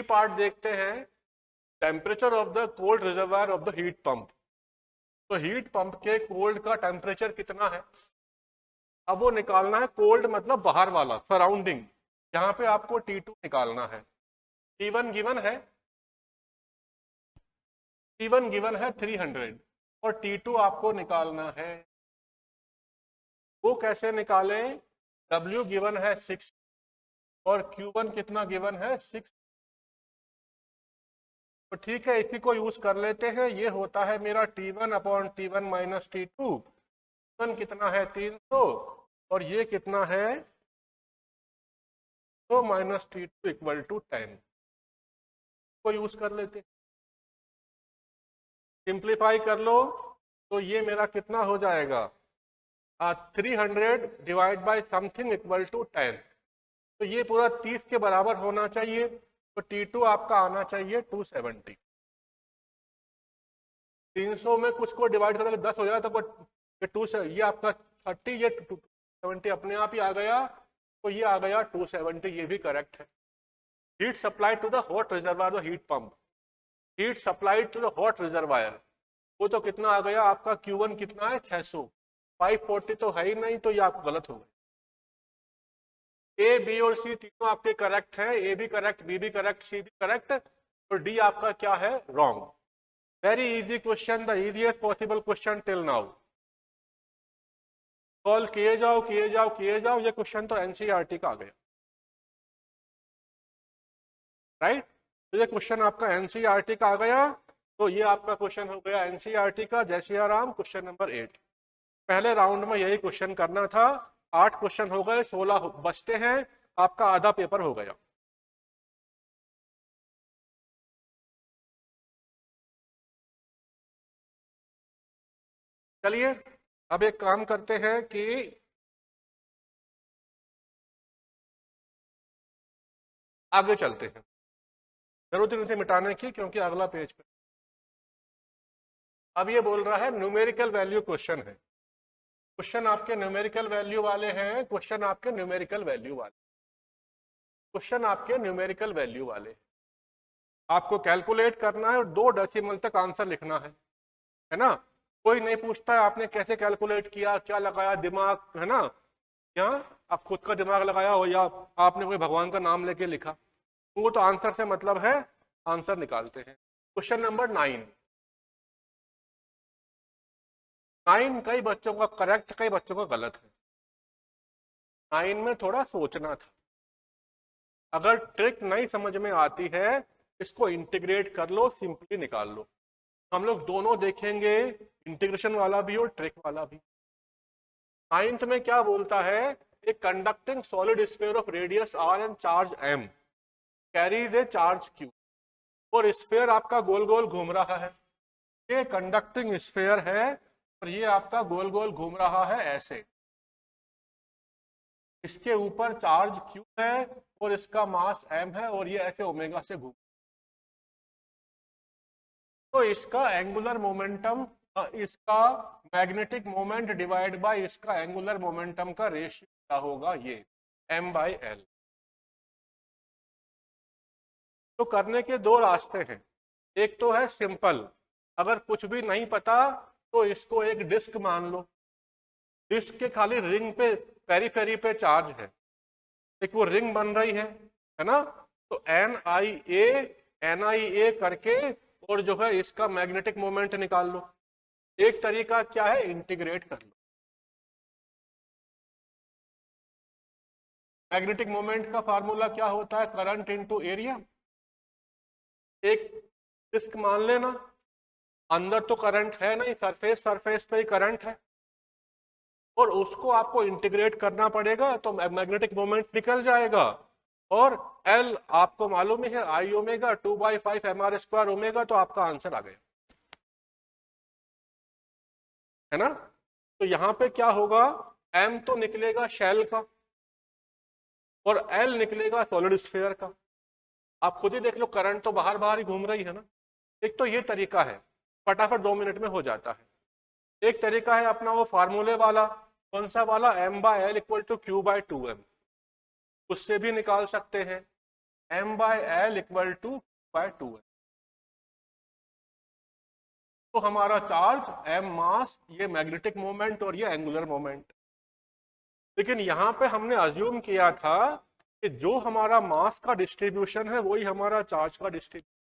पार्ट देखते हैं, temperature of the cold reservoir of the heat pump. तो हीट पंप के कोल्ड का टेम्परेचर कितना है, अब वो निकालना है। कोल्ड मतलब बाहर वाला, सराउंडिंग, यहाँ पे आपको T2 निकालना है। T1 गिवन है, T1 गिवन है 300 और T2 आपको निकालना है। वो कैसे निकाले, W गिवन है 6 और Q1 कितना गिवन है 6। तो ठीक है, इसी को यूज कर लेते हैं। ये होता है मेरा T1 upon T1 minus T2, कितना है 300 और ये कितना है 300 माइनस T2 इक्वल टू 10 को यूज कर लेते, सिंप्लीफाई कर लो तो ये मेरा कितना हो जाएगा 300 divide by something equal to 10, तो ये पूरा 30 के बराबर होना चाहिए, तो T2 आपका आना चाहिए 270। 300 में कुछ को डिवाइड करोगे 10 हो जाएगा, तो ये आपका 30, ये 270 अपने आप ही आ गया, तो ये आ गया 270, ये भी करेक्ट है। Heat supply to the hot reservoir, heat pump, heat supply to the hot reservoir, वो तो कितना आ गया आपका Q1 कितना है 600, 540 तो है ही नहीं, तो ये आपको गलत हो गया। ए बी और सी तीनों आपके करेक्ट है, ए भी करेक्ट, बी भी करेक्ट, सी भी करेक्ट, और डी आपका क्या है wrong. Very easy question, the easiest possible question till now. Solve किए जाओ किए जाओ किए जाओ, ये क्वेश्चन तो एनसीईआरटी का आ गया, राइट। तो ये क्वेश्चन आपका एनसीईआरटी का आ गया, तो ये आपका क्वेश्चन हो गया एनसीईआरटी का, जय सिया राम, क्वेश्चन नंबर 8। पहले राउंड में यही क्वेश्चन करना था, 8 क्वेश्चन हो गए, 16 बचते हैं, आपका आधा पेपर हो गया। चलिए अब एक काम करते हैं कि आगे चलते हैं, जरूरत नहीं थी मिटाने की क्योंकि अगला पेज पे अब ये बोल रहा है न्यूमेरिकल वैल्यू क्वेश्चन है। क्वेश्चन आपके न्यूमेरिकल वैल्यू वाले हैं, क्वेश्चन आपके न्यूमेरिकल वैल्यू वाले, क्वेश्चन आपके न्यूमेरिकल वैल्यू वाले, आपको कैलकुलेट करना है और 2 डेसिमल तक आंसर लिखना है ना। कोई नहीं पूछता है आपने कैसे कैलकुलेट किया, क्या लगाया दिमाग, है ना, यहाँ आप खुद का दिमाग लगाया हो या आपने कोई भगवान का नाम लेके लिखा, वो तो आंसर से मतलब है, आंसर निकालते हैं। क्वेश्चन नंबर 9, कई बच्चों का करेक्ट, कई बच्चों का गलत है। 9 में थोड़ा सोचना था, अगर ट्रिक नहीं समझ में आती है इसको इंटीग्रेट कर लो, सिंपली निकाल लो। हम लोग दोनों देखेंगे, इंटीग्रेशन वाला भी और ट्रिक वाला भी। 9th में क्या बोलता है, एक conducting solid sphere of radius r and charge m carries A charge q, और स्फीयर आपका गोल गोल घूम रहा है, ये कंडक्टिंग स्फीयर है और ये आपका गोल गोल घूम रहा है ऐसे, इसके ऊपर चार्ज q है और इसका मास m है और ये ऐसे ओमेगा से घूम, तो इसका एंगुलर मोमेंटम, इसका मैग्नेटिक मोमेंट डिवाइड बाय इसका एंगुलर मोमेंटम का रेशियो क्या होगा, ये m/l। तो करने के 2 रास्ते हैं, एक तो है सिंपल, अगर कुछ भी नहीं पता तो इसको एक डिस्क मान लो, डिस्क के खाली रिंग पे पेरीफेरी पे चार्ज है, एक वो रिंग बन रही है ना, तो NIA करके और जो है इसका मैग्नेटिक मोमेंट निकाल लो। एक तरीका क्या है, इंटीग्रेट कर लो, मैग्नेटिक मोमेंट का फार्मूला क्या होता है, करंट इनटू एरिया। एक डिस्क मान लेना, अंदर तो करंट है नहीं, सरफेस पे ही करंट है, और उसको आपको इंटीग्रेट करना पड़ेगा तो मैग्नेटिक मोमेंट निकल जाएगा, और L आपको मालूम ही है I ओमेगा 2/5 mr² ओमेगा, तो आपका आंसर आ गया, है ना। तो यहाँ पे क्या होगा, M तो निकलेगा शेल का और L निकलेगा सॉलिड स्फीयर का। आप खुद ही देख लो, करंट तो बाहर बाहर ही घूम रही है ना। एक तो ये तरीका है, फटाफट 2 मिनट में हो जाता है। एक तरीका है अपना वो फार्मूले वाला, कौन सा वाला, m/l इक्वल टू q/2m, उससे भी निकाल सकते हैं, m/l इक्वल टू q/2m। तो हमारा चार्ज m मास, ये मैग्नेटिक मोमेंट और ये एंगुलर मोमेंट। लेकिन यहाँ पे हमने अज्यूम किया था कि जो हमारा मास का डिस्ट्रीब्यूशन है वही हमारा चार्ज का डिस्ट्रीब्यूशन।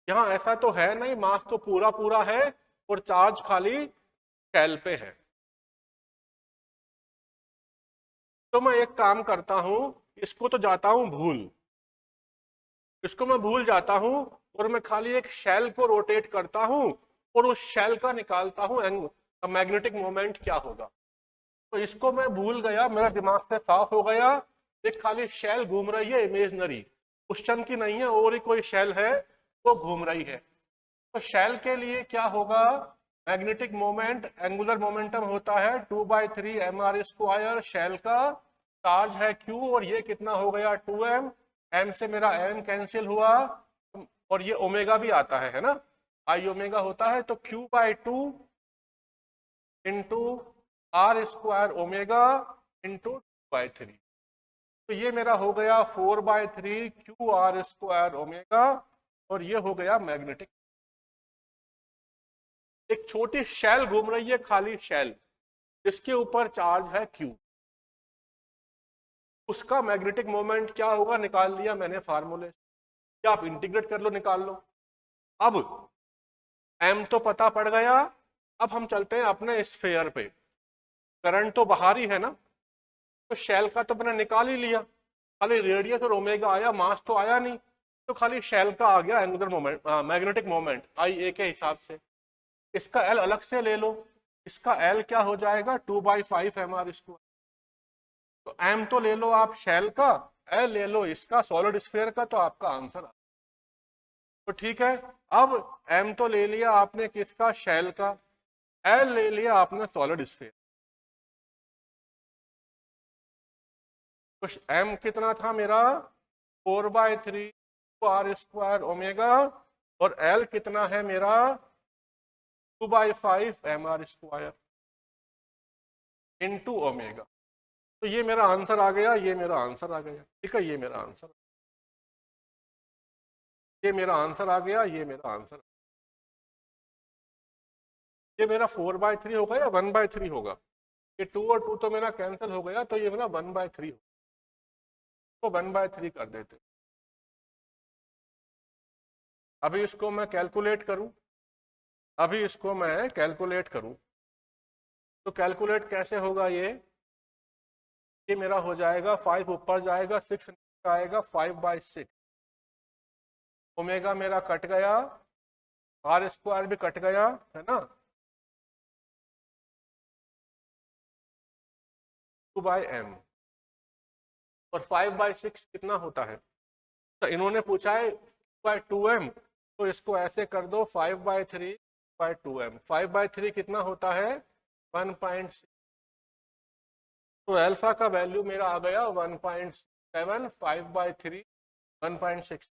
यहाँ ऐसा तो है नहीं, मास तो पूरा पूरा है और चार्ज खाली शेल पे है। तो मैं एक काम करता हूं, इसको तो जाता हूं भूल, इसको मैं भूल जाता हूं और मैं खाली एक शेल को रोटेट करता हूं और उस शेल का निकालता हूं मैग्नेटिक मोमेंट क्या होगा। तो इसको मैं भूल गया, मेरा दिमाग से साफ हो गया, एक खाली शेल घूम रही है इमेजनरी, क्वेश्चन की नहीं है, और ही कोई शेल है वो घूम रही है। तो शेल के लिए क्या होगा, मैग्नेटिक मोमेंट, एंगुलर मोमेंटम होता है 2/3 mr²। शेल का चार्ज है q, और ये कितना हो गया 2m, m से मेरा m कैंसिल हुआ, और ये ओमेगा भी आता है ना, आई ओमेगा होता है, तो q/2 into r² omega into 2/3, तो ये मेरा हो गया 4/3 QR² ओमेगा, और ये हो गया मैग्नेटिक। एक छोटी शेल घूम रही है, खाली शेल, जिसके ऊपर चार्ज है Q, उसका मैग्नेटिक मोमेंट क्या होगा निकाल लिया मैंने फार्मूले से, क्या आप इंटीग्रेट कर लो, निकाल लो। अब m तो पता पड़ गया, अब हम चलते हैं अपने स्फीयर पे। करंट तो बाहर ही है ना, तो शेल का तो मैंने निकाल ही लिया, खाली रेडियस और ओमेगा आया, मास तो आया नहीं, तो खाली शेल का आ गया angular moment, magnetic moment IA के हिसाब से। इसका L अलग से ले लो, इसका L क्या हो जाएगा 2/5 mr²। तो M तो ले लो आप शेल का, L ले लो इसका सॉलिड स्फीयर का, तो आपका आंसर आ, तो ठीक है। अब M तो ले लिया आपने किसका, शेल का, L ले लिया आपने सॉलिड स्फीयर। तो M कितना था मेरा 4/3 r² ओमेगा, और L कितना है मेरा 2/5 mr² इंटू ओमेगा। तो ये मेरा आंसर आ गया, ये मेरा आंसर आ गया, ठीक है, ये मेरा आंसर, ये मेरा आंसर आ गया, ये मेरा आंसर, ये मेरा 4/3 होगा या 1/3 होगा, ये 2 और 2 तो मेरा कैंसिल हो गया, तो ये मेरा 1/3 होगा, तो 1/3 कर देते। अभी इसको मैं कैलकुलेट करूं, अभी इसको मैं कैलकुलेट करूं, तो कैलकुलेट कैसे होगा, ये मेरा हो जाएगा 5 ऊपर जाएगा, 6 आएगा, 5/6 ओमेगा मेरा कट गया, r² भी कट गया, है ना, 2/m, और 5/6 कितना होता है, तो इन्होंने पूछा है 2/2m, तो इसको ऐसे कर दो 5/3/2m, 5/3 कितना होता है 1.6, तो अल्फा का वैल्यू मेरा आ गया 1.7, 5/3 1.6।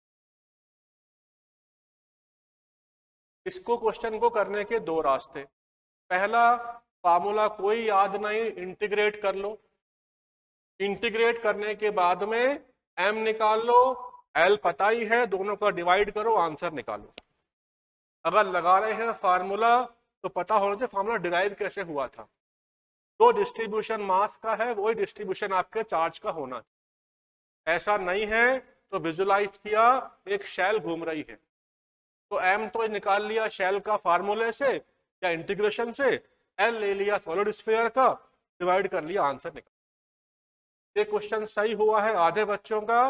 इसको क्वेश्चन को करने के दो रास्ते, पहला फार्मूला कोई याद नहीं, इंटीग्रेट कर लो, इंटीग्रेट करने के बाद में m निकाल लो, l पता ही है, दोनों का डिवाइड करो, आंसर निकालो। अगर लगा रहे हैं फार्मूला तो पता होना चाहिए फार्मूला डिराइव कैसे हुआ था, तो डिस्ट्रीब्यूशन मास का है, वही डिस्ट्रीब्यूशन आपके चार्ज का होना चाहिए, ऐसा नहीं है तो विजुलाइज किया एक शेल घूम रही है, तो m तो निकाल लिया शेल का फार्मूले से या इंटीग्रेशन से, l ले लिया सॉलिड स्फीयर का, डिवाइड कर लिया, आंसर निकाल। ये क्वेश्चन सही हुआ है आधे बच्चों का,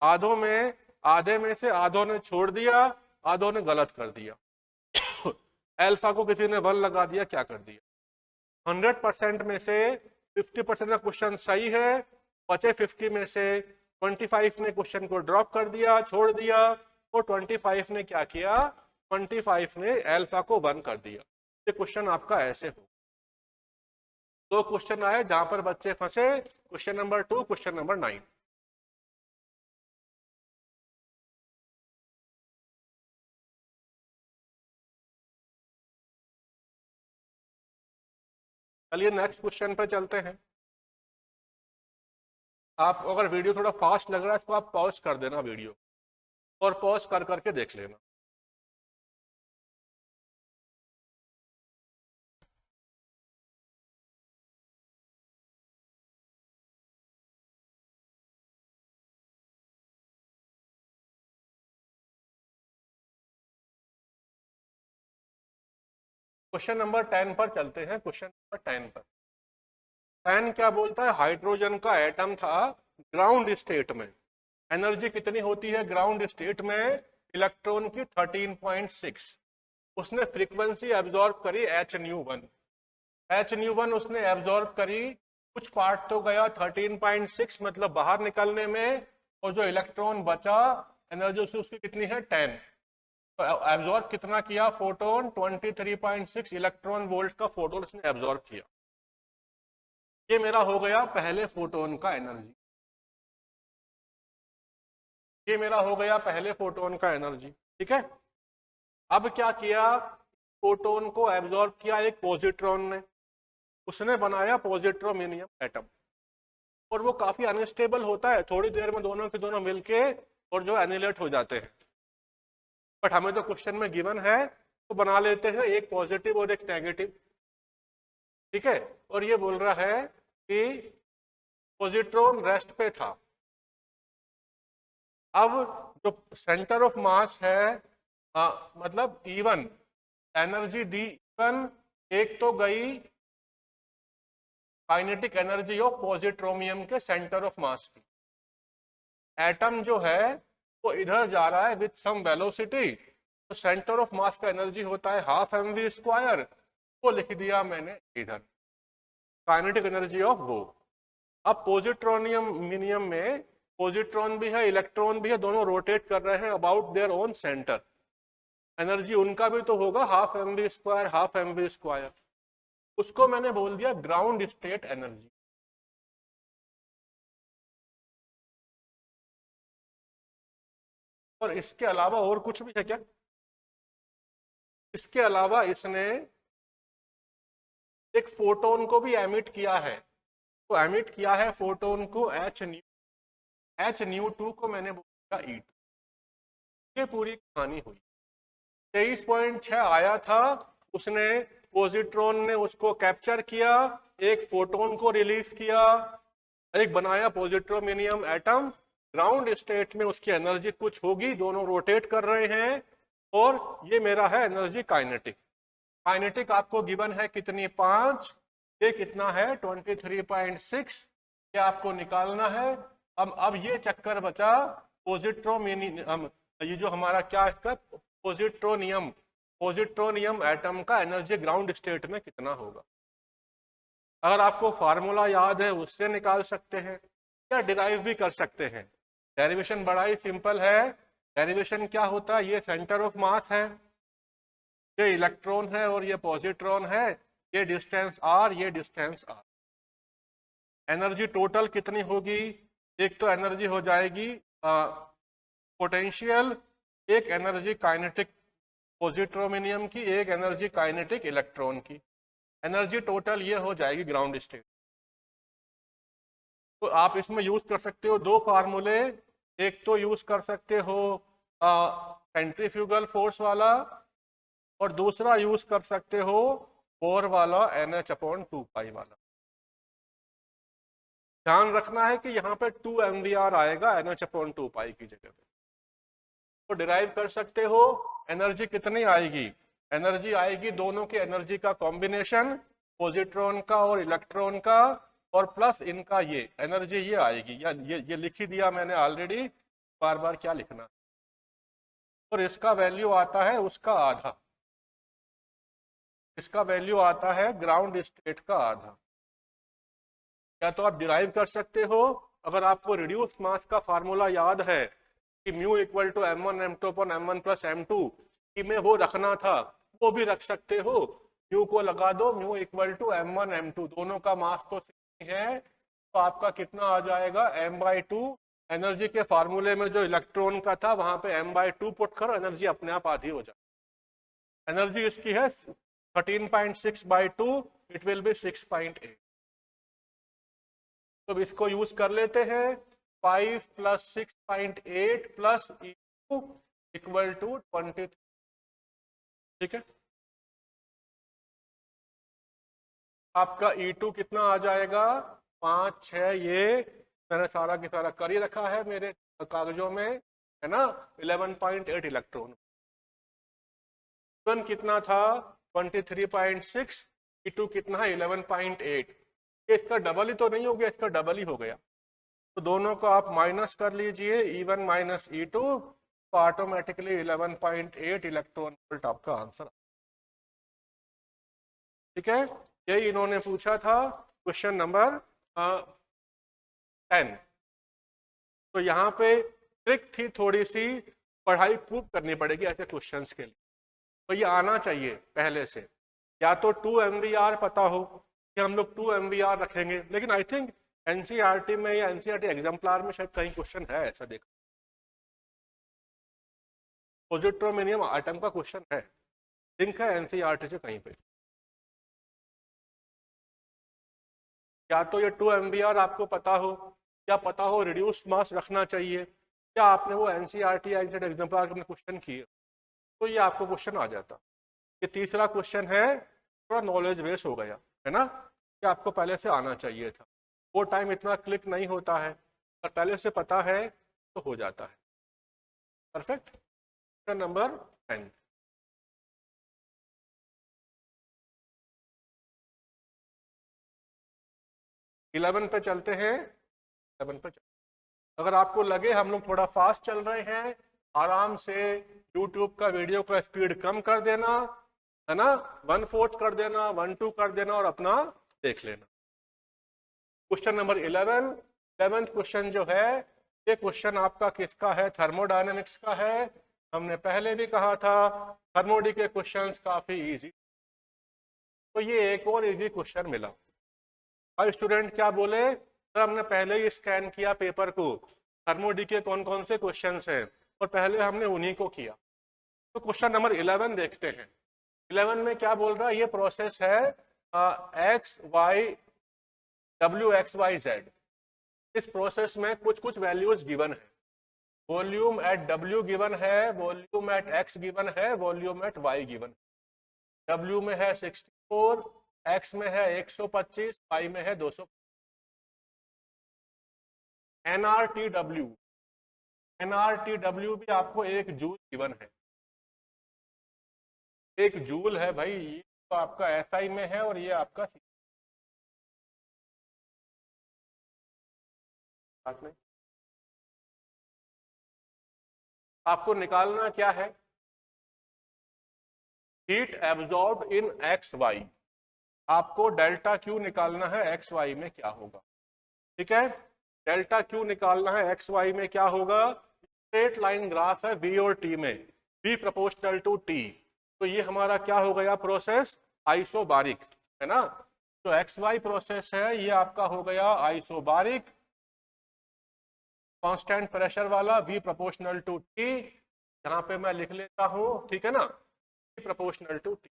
आधे में से आधों ने छोड़ दिया, आधों ने गलत कर दिया। अल्फा को किसी ने 1 लगा दिया, क्या कर दिया। 100% में से 50% का क्वेश्चन सही है, बचे 50 में से 25 ने क्वेश्चन को ड्रॉप कर दिया, छोड़ दिया, और 25 ने क्या किया, 25 ने अल्फा को 1 कर दिया। ये क्वेश्चन आपका ऐसे हो, दो क्वेश्चन आए जहां पर बच्चे फंसे, क्वेश्चन नंबर 2, क्वेश्चन नंबर 9। चलिए नेक्स्ट क्वेश्चन पर चलते हैं। आप अगर वीडियो थोड़ा फास्ट लग रहा है इसको आप पॉज कर देना वीडियो, और पॉज कर करके देख लेना। क्वेश्चन नंबर 10 पर चलते हैं, क्वेश्चन नंबर 10 पर। 10 क्या बोलता है, हाइड्रोजन का एटम था ग्राउंड स्टेट में, एनर्जी कितनी होती है ग्राउंड स्टेट में, इलेक्ट्रॉन की 13.6, उसने फ्रीक्वेंसी एब्जॉर्ब करी h ν1, h ν1 उसने एब्जॉर्ब करी कुछ पार्ट तो गया 13.6 मतलब बाहर निकलने में, और जो इलेक्ट्रॉन बचा एनर्जी उसकी कितनी है 10। तो एब्जॉर्ब कितना किया फोटोन 23.6 इलेक्ट्रॉन वोल्ट का फोटोन इसने एब्जॉर्ब किया। ये मेरा हो गया पहले फोटोन का एनर्जी, ये मेरा हो गया पहले फोटोन का एनर्जी। ठीक है, अब क्या किया, फोटोन को एब्जॉर्ब किया एक पॉजिट्रॉन ने, उसने बनाया पॉजिट्रोमिनियम एटम, और वो काफी अनस्टेबल होता है, थोड़ी देर में दोनों के दोनों मिलके और जो एनिलेट हो जाते हैं। बट हमें तो क्वेश्चन में गिवन है तो बना लेते हैं एक पॉजिटिव और एक नेगेटिव। ठीक है, और ये बोल रहा है कि पॉजिट्रॉन रेस्ट पे था। अब जो सेंटर ऑफ मास है मतलब इवन एनर्जी दी इवन, एक तो गई काइनेटिक एनर्जी ऑफ पॉजिट्रोमियम के सेंटर ऑफ मास की। एटम जो है वो इधर जा रहा है विथ सम वेलोसिटी, तो सेंटर ऑफ मास का एनर्जी होता है हाफ mv², वो लिख दिया मैंने इधर काइनेटिक एनर्जी ऑफ वो। अब पॉजिट्रोनियम में पॉजिट्रॉन भी है इलेक्ट्रॉन भी है, दोनों रोटेट कर रहे हैं about their own centre, energy उनका भी तो होगा हाफ mv², उसको मैंने बोल दिया ग्राउंड स्टेट एनर्जी। और इसके अलावा और कुछ भी है क्या? इसके अलावा इसने एक फोटोन को भी एमिट किया है, तो एमिट किया है फोटोन को H-2 को मैंने बोला E2। ये पूरी कहानी हुई। 23.6 आया था, उसने पॉजिट्रॉन ने उसको कैप्चर किया, एक फोटोन को रिलीज किया, एक बनाया पॉजिट्रोमिनियम एटम। ग्राउंड स्टेट में उसकी एनर्जी कुछ होगी, दोनों रोटेट कर रहे हैं, और ये मेरा है एनर्जी काइनेटिक। काइनेटिक आपको गिवन है कितनी 5, ये कितना है 23.6, ये आपको निकालना है। अब ये चक्कर बचा पॉजिट्रोमिनियम, ये जो हमारा क्या इसका पॉजिट्रोनियम एटम का एनर्जी ग्राउंड स्टेट में कितना होगा। अगर आपको फार्मूला याद है उससे निकाल सकते हैं या डिराइव भी कर सकते हैं। डेरिवेशन बड़ा ही सिंपल है। डेरिवेशन क्या होता है, ये सेंटर ऑफ मास है, ये इलेक्ट्रॉन है और ये पॉजिट्रॉन है, ये डिस्टेंस r, ये डिस्टेंस r। एनर्जी टोटल कितनी होगी, एक तो एनर्जी हो जाएगी पोटेंशियल, एक एनर्जी काइनेटिक पॉजिट्रोमिनियम की, एक एनर्जी काइनेटिक इलेक्ट्रॉन की। एनर्जी टोटल ये हो जाएगी ग्राउंड स्टेट। तो आप इसमें यूज कर सकते हो दो फार्मूले, एक तो यूज कर सकते हो सेंट्रीफ्यूगल फोर्स वाला, और दूसरा यूज कर सकते हो बोर वाला NH/2π वाला। ध्यान रखना है कि यहाँ पे 2 MVR आएगा NH/2π की जगह पे। तो डिराइव कर सकते हो एनर्जी कितनी आएगी, एनर्जी आएगी दोनों के एनर्जी का कॉम्बिनेशन, पॉजिट्रॉन का और इलेक्ट्रॉन का, और प्लस इनका ये एनर्जी ये आएगी, या ये लिख ही दिया मैंने ऑलरेडी, बार बार क्या लिखना। और इसका वैल्यू आता है उसका आधा, इसका वैल्यू आता है ग्राउंड स्टेट का आधा। या तो आप डिराइव कर सकते हो, अगर आपको रिड्यूस मास का फार्मूला याद है कि mu equal to m1 m2 upon m1 plus m2 की में वो रखना था, वो भी रख सकते हो। म्यू को लगा दो mu equal to m1 m2, दोनों का मास तो सेम है, तो आपका कितना आ जाएगा m/2। एनर्जी के फार्मूले में जो इलेक्ट्रॉन का था वहां पे m/2 पुट करो, एनर्जी अपने आप आधी हो जाए। एनर्जी इसकी है 13.6/2, इट विल बी 6.8। तो इसको यूज कर लेते हैं, 5 + 6.8 + E2 इक्वल टू 23। ठीक है, आपका E2 कितना आ जाएगा 5, 6, ये मैंने सारा की सारा कर ही रखा है मेरे कागजों में, है ना, 11.8 इलेक्ट्रॉन। कितना था 23.6, E2 कितना है 11.8, इसका डबल ही तो नहीं हो गया, इसका डबल ही हो गया। तो दोनों को आप माइनस कर लीजिए, E1 माइनस E2, तो ऑटोमेटिकली 11.8 इलेक्ट्रॉन वोल्ट आपका आंसर। ठीक है, यही इन्होंने पूछा था क्वेश्चन नंबर 10। तो यहाँ पे ट्रिक थी थोड़ी सी, पढ़ाई खूब करनी पड़ेगी ऐसे क्वेश्चंस के लिए। तो ये आना चाहिए पहले से, या तो 2 MVR पता हो कि हम लोग 2 MVR रखेंगे, लेकिन आई थिंक एनसीईआरटी में या एनसीईआरटी एग्जाम्पलार में शायद कहीं क्वेश्चन है ऐसा, देखा पॉजिट्रोमिनियम आइटम का क्वेश्चन है, लिंक है एनसीईआरटी से कहीं पे। या तो ये 2 MVR आपको पता हो, या पता हो रिड्यूस मास रखना चाहिए, या आपने वो एनसीईआरटी या एग्जाम्पलार में क्वेश्चन किए, तो ये आपको क्वेश्चन आ जाता। ये तीसरा क्वेश्चन है, थोड़ा नॉलेज बेस हो गया है ना, कि आपको पहले से आना चाहिए था। वो टाइम इतना क्लिक नहीं होता है, पर पहले से पता है तो हो जाता है। परफेक्ट। Question number 10। इलेवन पे चलते हैं। 11 पे चलते। अगर आपको लगे हम लोग थोड़ा फास्ट चल रहे हैं, आराम से YouTube का वीडियो का स्पीड कम कर देना, है ना, 1/4 कर देना, 1/2 कर देना और अपना देख लेना। Question number 11। 11th क्वेश्चन जो है, ये क्वेश्चन आपका किसका है? थर्मोडायनेमिक्स का है। हमने पहले भी कहा था थर्मोडी के क्वेश्चंस काफी इजी, तो ये एक और इजी क्वेश्चन मिला। भाई स्टूडेंट क्या बोले, सर हमने पहले ही स्कैन किया पेपर को, थर्मोडी के कौन कौन से क्वेश्चंस हैं, और पहले हमने उन्हीं को किया। तो क्वेश्चन नंबर 11 देखते हैं। 11 में क्या बोल रहा है, ये प्रोसेस है X Y W X Y Z. इस प्रोसेस में कुछ कुछ वैल्यूज गिवन है, वॉल्यूम एट डब्ल्यू गिवन है, वॉल्यूम एट एक्स गिवन है, वॉल्यूम एट वाई गिवन है। डब्ल्यू में है 64, एक्स में है 125, वाई में है 200। एनआरटीडब्ल्यू, एनआरटीडब्ल्यू भी आपको एक जूल गिवन है, एक जूल है भाई, ये तो आपका एसआई में है और ये आपका साथ में। आपको निकालना क्या है, heat absorb in X Y. आपको डेल्टा क्यू निकालना है एक्स वाई में क्या होगा, ठीक है। डेल्टा क्यू निकालना है एक्स वाई में क्या होगा। स्ट्रेट लाइन ग्राफ है वी और टी में, वी प्रोपोर्शनल टू टी, तो ये हमारा क्या हो गया प्रोसेस, आइसोबारिक, है ना। तो एक्स वाई प्रोसेस है, ये आपका हो गया आइसोबारिक, कांस्टेंट प्रेशर वाला, वी प्रोपोर्शनल टू टी। यहाँ पे मैं लिख लेता हूँ, ठीक है ना, V proportional to T,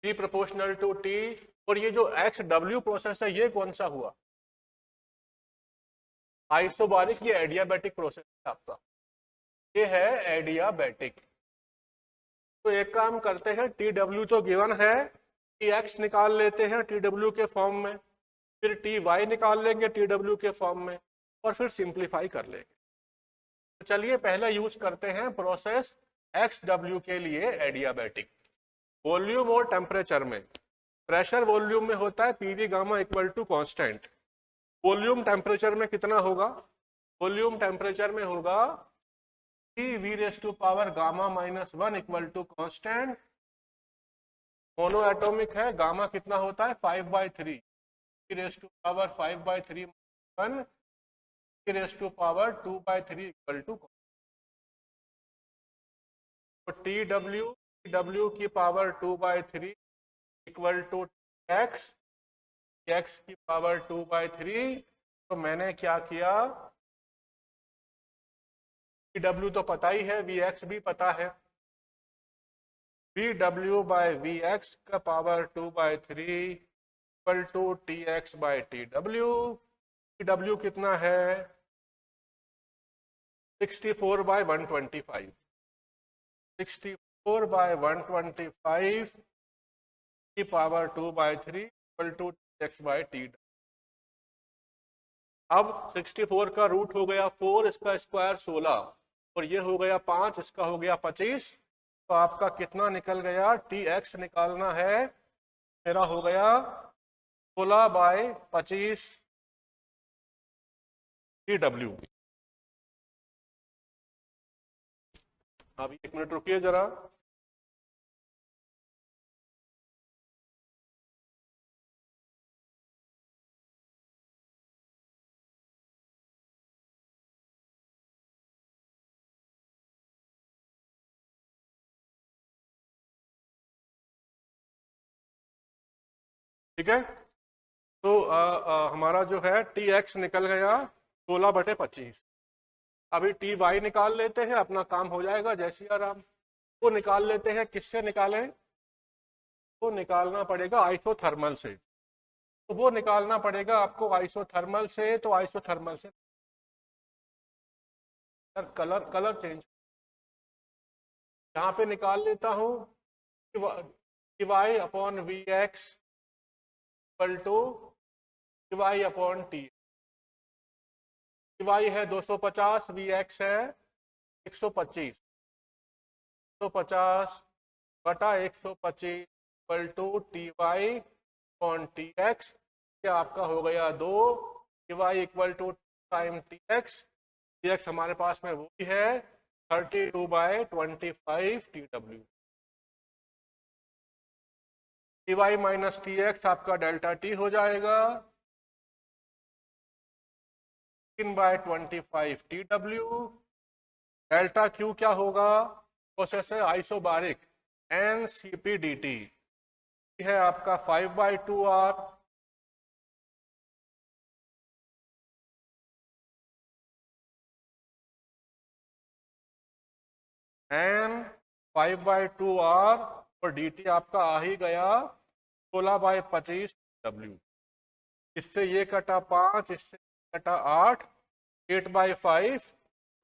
V proportional to T. और ये जो एक्स डब्ल्यू प्रोसेस है, ये कौन सा हुआ, आइसोबारिक, ये एडियाबैटिक प्रोसेस है आपका, ये है एडियाबैटिक। तो एक काम करते हैं, टी डब्ल्यू तो गिवन है, टी एक्स निकाल लेते हैं टी डब्ल्यू के फॉर्म में, फिर टी वाई निकाल लेंगे टी डब्ल्यू के फॉर्म में, और फिर सिंप्लीफाई कर लेंगे। तो चलिए पहले यूज करते हैं प्रोसेस एक्स डब्ल्यू के लिए एडियाबैटिक। वॉल्यूम और टेम्परेचर में, प्रेशर वॉल्यूम में होता है PV gamma equal to constant, volume temperature में कितना होगा, वॉल्यूम टेम्परेचर में होगा V raise to power gamma -1 equal to constant. Mono atomic है, गामा कितना होता है 5/3, raise to power 5/3 1 raise to power 2/3 equal to, तो टी डब्ल्यू की power 2/3 equal to X, X की पावर 2/3। तो मैंने क्या किया, टी डब्ल्यू तो पता ही है, वी एक्स भी पता है, V W by V X का power 2/3 equal to T X by T W. T W कितना है 64/125, 64/125 की power 2/3 equal to X by T. अब 64 का रूट हो गया 4, इसका स्क्वायर 16, और ये हो गया 5, इसका हो गया 25। तो आपका कितना निकल गया, टी एक्स निकालना है मेरा, हो गया 16/25 टी डब्ल्यू। अभी 1 मिनट रुकिए जरा। ठीक है। तो हमारा जो है टी एक्स निकल गया 16/25। अभी टी वाई निकाल लेते हैं, अपना काम हो जाएगा जैसी आराम। वो निकाल लेते हैं, किससे निकालें? वो निकालना पड़ेगा आइसोथर्मल से। तो वो निकालना पड़ेगा आपको आइसोथर्मल से। तो आइसोथर्मल से कलर कलर चेंज यहाँ पे निकाल लेता हूँ। Y upon V X equal to Y upon T. Y है 250, वी एक्स है 125। 150 बटा 125 equal to T Y upon T X. क्या आपका हो गया 2 T Y equal to time T X. T X हमारे पास में वही है 32/25 T W. T Y minus T X आपका डेल्टा टी हो जाएगा 3/25 टी डब्ल्यू। डेल्टा क्यू क्या होगा? प्रोसेस है isobaric N C P D T है आपका 5/2R एन 5/2R और डी टी आपका आ ही गया 16/25 डब्ल्यू। इससे ये कटा 5, इससे कटा 8, 8/5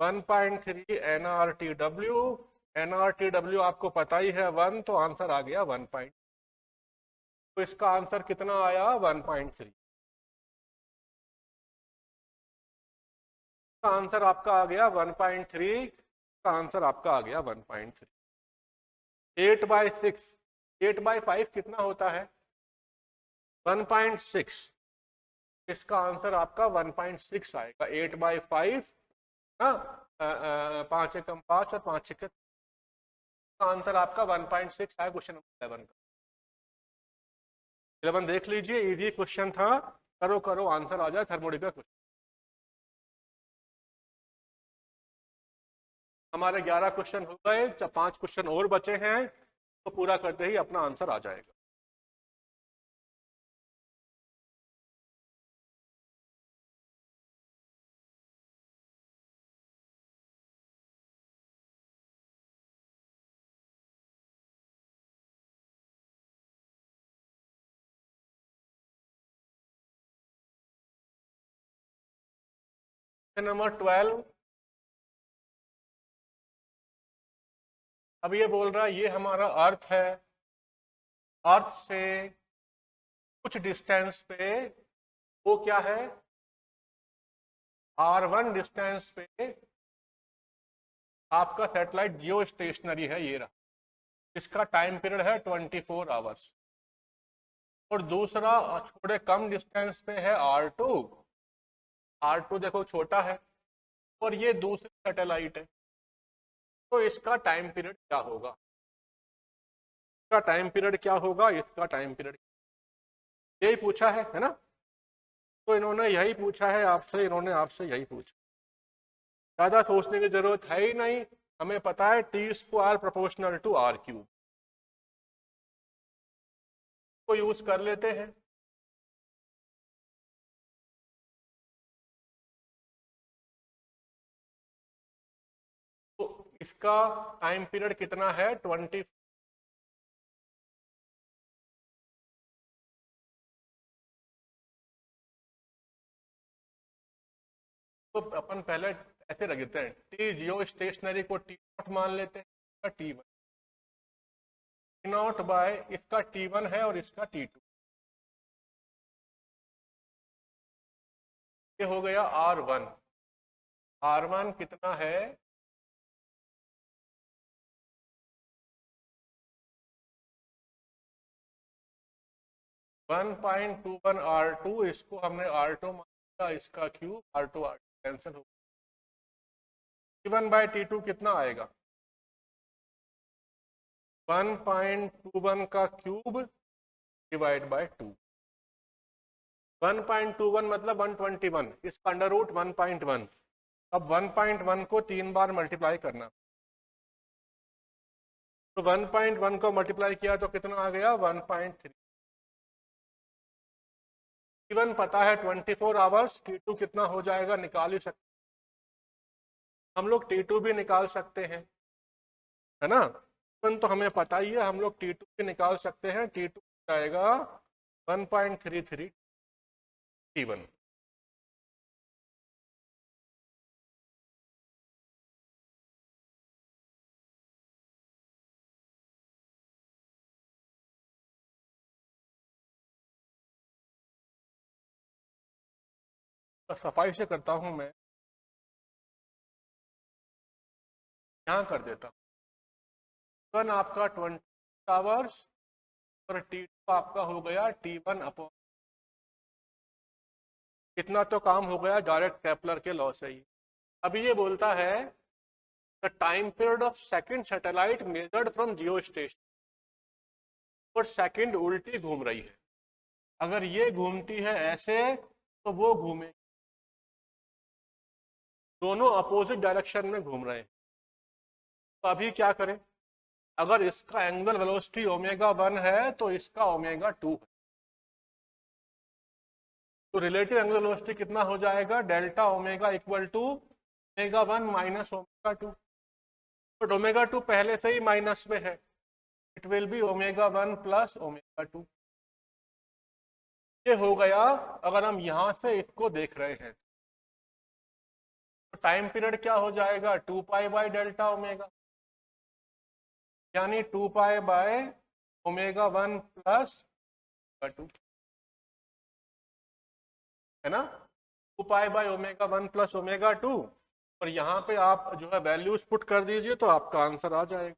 1.3 NRTW। NRTW आपको पता ही है 1, तो आंसर आ गया 1. तो इसका आंसर कितना आया? 1.3। आंसर आपका आ गया 1.3 का आंसर आपका आ गया 1.3। 8/6 8/5 कितना होता है? 1.6। इसका आंसर आपका 1.6 आएगा। 8/5 हाँ 5 एकम 5 और 5 एकम का आंसर आपका 1.6 आया क्वेश्चन नंबर 11 का। 11 देख लीजिए, इजी क्वेश्चन था। करो करो आंसर आ जाए थर्मोडाइनमिक क्वेश्चन। हमारे 11 क्वेश्चन हो गए, 5 क्वेश्चन और बचे हैं, तो पूरा करते ही अपना आंसर आ जाएगा। नंबर 12। अब ये बोल रहा है ये हमारा अर्थ है, अर्थ से कुछ डिस्टेंस पे वो क्या है? R1 डिस्टेंस पे आपका सैटेलाइट जियो स्टेशनरी है, ये रहा। इसका टाइम पीरियड है 24 आवर्स। और दूसरा थोड़े कम डिस्टेंस पे है R2। R2 देखो छोटा है, और ये दूसरी सैटेलाइट है। तो इसका टाइम पीरियड क्या होगा? इसका टाइम पीरियड क्या होगा? इसका टाइम पीरियड यही पूछा है ना? तो इन्होंने यही पूछा है आपसे, इन्होंने आपसे यही पूछा। ज्यादा सोचने की जरूरत है ही नहीं, हमें पता है T² प्रोपोर्शनल टू R³ को यूज कर लेते हैं। तो इसका टाइम पीरियड कितना है? 20। तो अपन पहले ऐसे रख देते हैं, टी जियो स्टेशनरी को T0 मान लेते हैं, T1 T0 बाय इसका T1 है और इसका T2। ये हो गया R1। R1 कितना है? One 1.21 R2। इसको हमने R2 माना, इसका क्यूब R2 कैंसिल हो। T1/T2 कितना आएगा? 1.21 का क्यूब डिवाइड बाय 2। 1.21 मतलब 121, इसका अंडर रूट 1.1। अब 1.1 को 3 बार मल्टीप्लाई करना। तो 1.1 को मल्टीप्लाई किया तो कितना आ गया? 1.3। T1 पता है 24 आवर्स, T2 कितना हो जाएगा निकाल ही सकते, हम लोग T2 भी निकाल सकते हैं, है ना। T1 तो हमें पता ही है, हम लोग T2 भी निकाल सकते हैं। T2 जाएगा 1.33 T1। तो सफाई से करता हूं मैं, यहाँ कर देता हूँ। T1 आपका 20 आवर्स और T2 आपका हो गया T1 अपॉन, इतना तो काम हो गया डायरेक्ट केपलर के लॉ से ही। अभी ये बोलता है the time period of second satellite measured from Jio station, और सेकंड उल्टी घूम रही है। अगर ये घूमती है ऐसे तो वो घूमे, दोनों अपोजिट डायरेक्शन में घूम रहे हैं। तो अभी क्या करें, अगर इसका एंगुलर वेलोसिटी ओमेगा 1 है तो इसका ओमेगा 2 है, तो रिलेटिव एंगुलर वेलोसिटी कितना हो जाएगा, delta omega equal to omega 1 minus omega 2। But omega 2 पहले से ही माइनस में है, it will be omega 1 plus omega 2। ये हो गया अगर हम यहां से इसको देख रहे हैं। तो टाइम पीरियड क्या हो जाएगा, 2 पाई बाय डेल्टा ओमेगा, यानी 2 pi by omega 1 plus omega 2, है ना। 2 pi by omega 1 plus omega 2, और यहाँ पे आप जो है वैल्यूज पुट कर दीजिए तो आपका आंसर आ जाएगा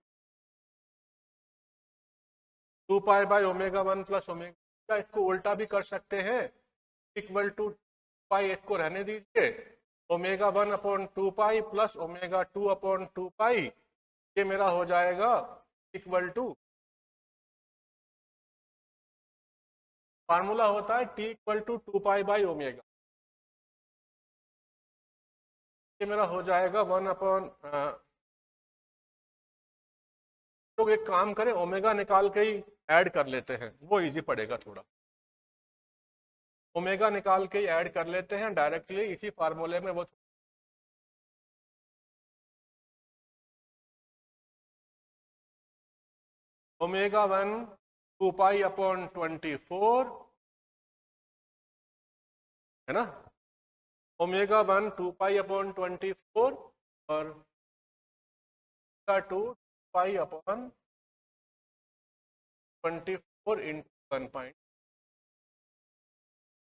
2 pi by omega 1 plus omega. इसको उल्टा भी कर सकते हैं, इक्वल टू पाई, इसको रहने दीजिए, omega 1 upon 2 pi plus omega 2 upon 2 pi, ये मेरा हो जाएगा इक्वल टू, फार्मूला होता है T equal to 2 pi by omega, ये मेरा हो जाएगा 1 अपॉन, लोग एक काम करें ओमेगा निकाल के ही ऐड कर लेते हैं, वो इजी पड़ेगा थोड़ा। ओमेगा निकाल के ही ऐड कर लेते हैं डायरेक्टली इसी फार्मूले में, वो ओमेगा 1 2 पाई अपॉन 24, है ना, ओमेगा 1 2 पाई अपॉन 24 और omega 2 pi upon 24 into 1 point,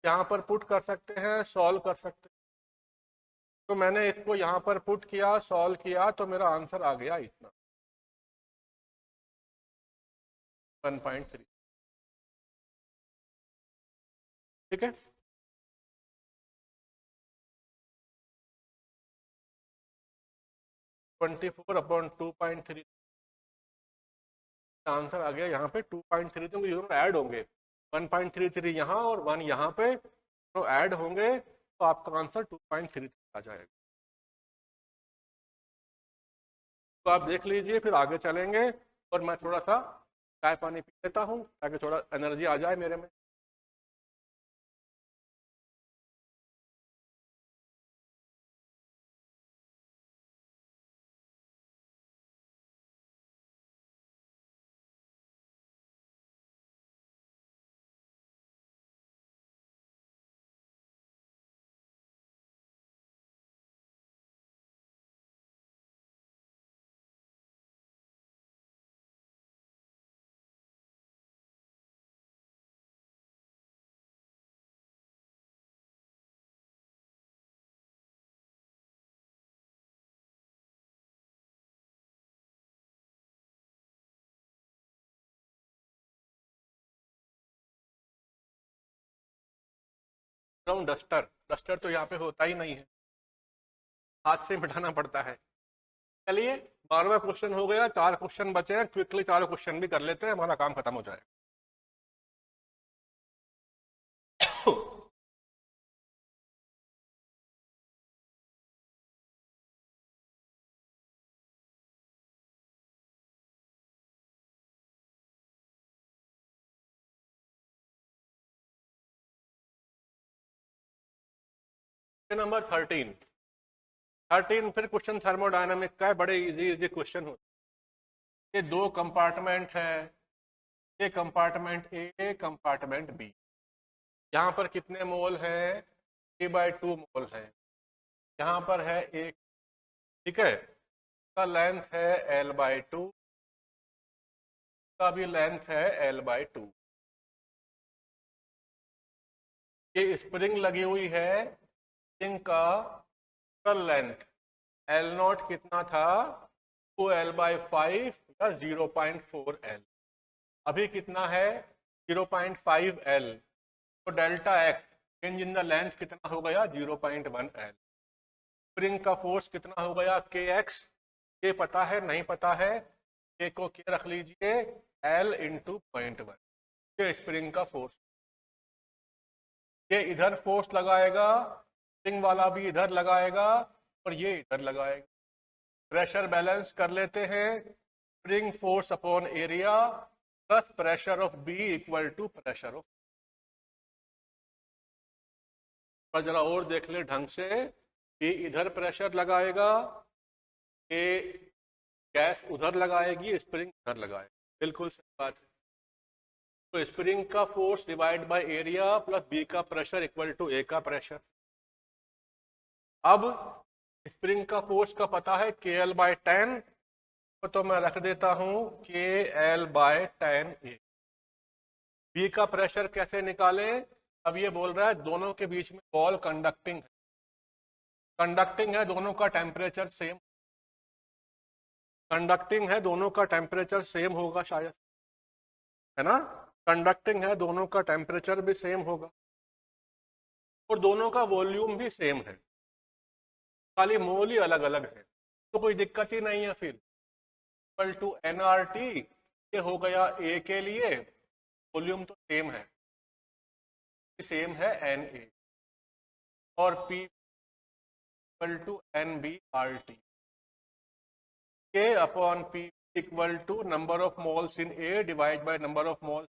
यहाँ पर पुट कर सकते हैं, सॉल्व कर सकते हैं। तो मैंने इसको यहाँ पर पुट किया, सॉल्व किया, तो मेरा आंसर आ गया इतना 1.3। ठीक है, 24 अपॉन 2.3 आंसर आ गया यहाँ पे 2.3, तो दोनों ऐड होंगे, 1.33 यहाँ और 1 यहाँ पे, तो ऐड होंगे तो आपका आंसर 2.33 आ जाएगा। तो आप देख लीजिए, फिर आगे चलेंगे, और मैं थोड़ा सा चाय पानी पी लेता हूँ ताकि थोड़ा एनर्जी आ जाए मेरे में। डस्टर, डस्टर तो यहाँ पे होता ही नहीं है, हाथ से मिटाना पड़ता है। चलिए 12वां क्वेश्चन हो गया, 4 क्वेश्चन बचे हैं, क्विकली 4 क्वेश्चन भी कर लेते हैं, हमारा काम खत्म हो जाएगा। नंबर 13 फिर क्वेश्चन थर्मोडायनामिक का है, बड़े इजी क्वेश्चन होते हैं। ये दो कंपार्टमेंट है, ये कंपार्टमेंट ए, कंपार्टमेंट बी। यहाँ पर कितने मोल हैं? 3/2 मोल है। यहाँ पर है एक, ठीक है, का लेंथ है L/2, का भी लेंथ है L/2। ये स्प्रिंग लगी हुई है, स्प्रिंग का लेंथ L0 कितना था? 2L/5 या 0.4L। अभी कितना है? 0.5L। तो delta x change in the length कितना हो गया? 0.1L। स्प्रिंग का फोर्स कितना हो गया? KX। के पता है? नहीं पता है? के को के रख लीजिए, L × 0.1। ये स्प्रिंग का फोर्स। ये इधर फोर्स लगाएगा, स्प्रिंग वाला भी इधर लगाएगा और ये इधर लगाएगा। प्रेशर बैलेंस कर लेते हैं। Spring force upon area plus pressure of B equal to pressure of. पर जरा और देख ले ढंग से, ये इधर प्रेशर लगाएगा, ये गैस उधर लगाएगी, स्प्रिंग उधर लगाएगी। बिल्कुल सही बात है। तो स्प्रिंग का force divide by area plus B का प्रेशर इक्वल टू ए का प्रेशर। अब स्प्रिंग का फोर्स का पता है KL/10, तो मैं रख देता हूं KL/10 ए। बी का प्रेशर कैसे निकालें? अब ये बोल रहा है दोनों के बीच में बॉल कंडक्टिंग है, दोनों का टेम्परेचर सेम, कंडक्टिंग है, दोनों का टेम्परेचर सेम होगा शायद, है ना? कंडक्टिंग है, दोनों का टेम्परेचर भी सेम होगा और दोनों का वॉल्यूम भी सेम है, खाली मोल ही अलग अलग है। तो कोई दिक्कत ही नहीं है। फिर इक्वल टू nRT, ये हो गया A के लिए, वॉल्यूम तो सेम है, Na, और P equal to NBRT। K upon P equal to number of moles in A divide by number of moles.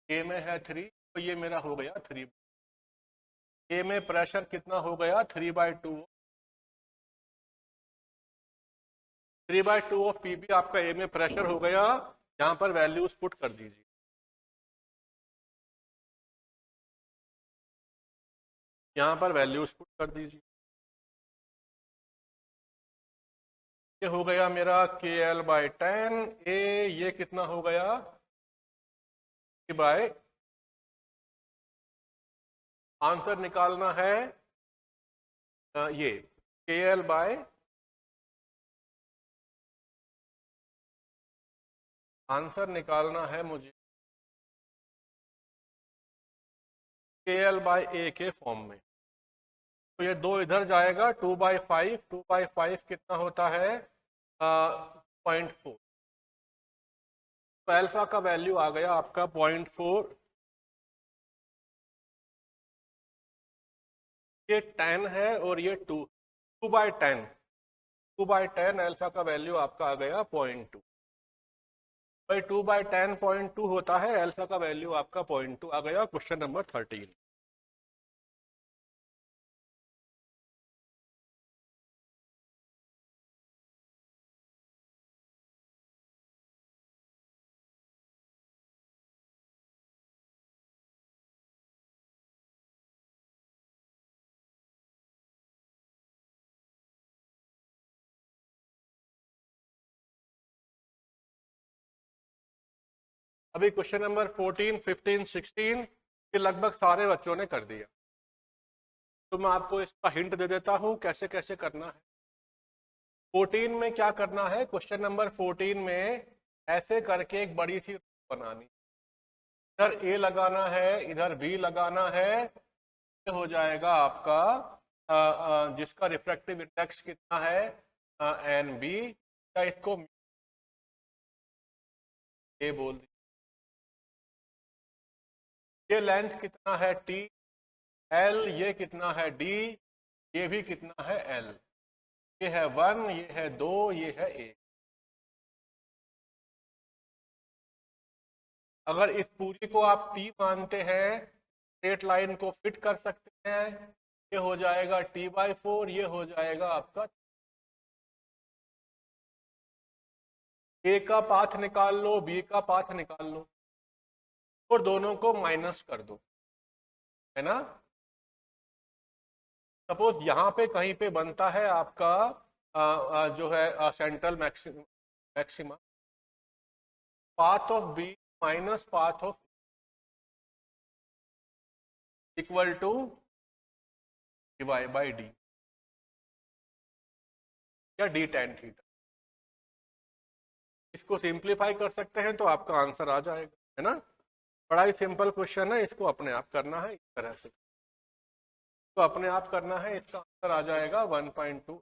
A में है 3, तो ये मेरा हो गया 3। A में प्रेशर कितना हो गया? 3/2। 3/2 ऑफ PB आपका A में प्रेशर हो गया। यहाँ पर वैल्यूज पुट कर दीजिए। यहाँ पर वैल्यूज पुट कर दीजिए। ये हो गया मेरा KL/10 A। ये कितना हो गया? बाय, आंसर निकालना है ये KL/, आंसर निकालना है मुझे KL/A के फॉर्म में। तो ये 2 इधर जाएगा, 2/5, 2/5 कितना होता है? 0.4। तो अल्फा का वैल्यू आ गया आपका 0.4। ये 10 है और ये 2/10, 2/10 अल्फा का वैल्यू आपका आ गया 0.2। भाई 2/10 0.2 होता है, अल्फा का वैल्यू आपका 0.2 आ गया। Question number 13। अभी क्वेश्चन नंबर 14, 15, 16 ये लगभग सारे बच्चों ने कर दिया। तो मैं आपको इसका हिंट दे देता हूं कैसे कैसे करना है। 14 में क्या करना है? क्वेश्चन नंबर 14 में ऐसे करके एक बड़ी सी बनानी, इधर A लगाना है, इधर B लगाना है। ये हो जाएगा आपका जिसका रिफ्रैक्टिव इंडेक्स कितना है? NB, या इसको A बोल दी। ये लेंथ कितना है? T। L ये कितना है? D। ये भी कितना है? L। ये है 1, ये है 2, ये है 1। अगर इस पूरी को आप T मानते हैं, स्ट्रेट लाइन को फिट कर सकते हैं, ये हो जाएगा t/4, ये हो जाएगा आपका a का पाथ निकाल लो, b का पाथ निकाल लो और दोनों को माइनस कर दो, है ना। सपोज यहां पे कहीं पे बनता है आपका जो है central maxima, path of B minus path of equal to divide by D या डी टेन थीटा। इसको सिंप्लीफाई कर सकते हैं तो आपका आंसर आ जाएगा, है ना। बड़ा ही सिंपल क्वेश्चन है, इसको अपने आप करना है इस तरह से, तो अपने आप करना है, इसका आंसर आ जाएगा 1.2।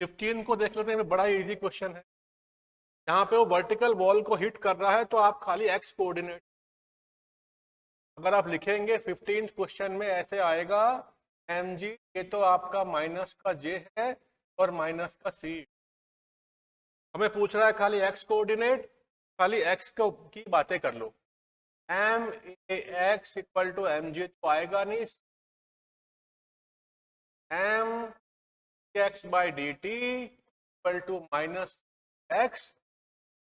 15 को देख लेते हैं, बड़ा ही इजी क्वेश्चन है। यहाँ पे वो वर्टिकल वॉल को हिट कर रहा है तो आप खाली एक्स कोऑर्डिनेट अगर आप लिखेंगे 15 क्वेश्चन में ऐसे आएगा mg, ये तो आपका माइनस का j है और माइनस का c। हमें पूछ रहा है खाली एक्स कोऑर्डिनेट, खाली एक्स की बातें कर लो। M A X equal to M G तो आएगा नहीं, M X by D T equal to minus X.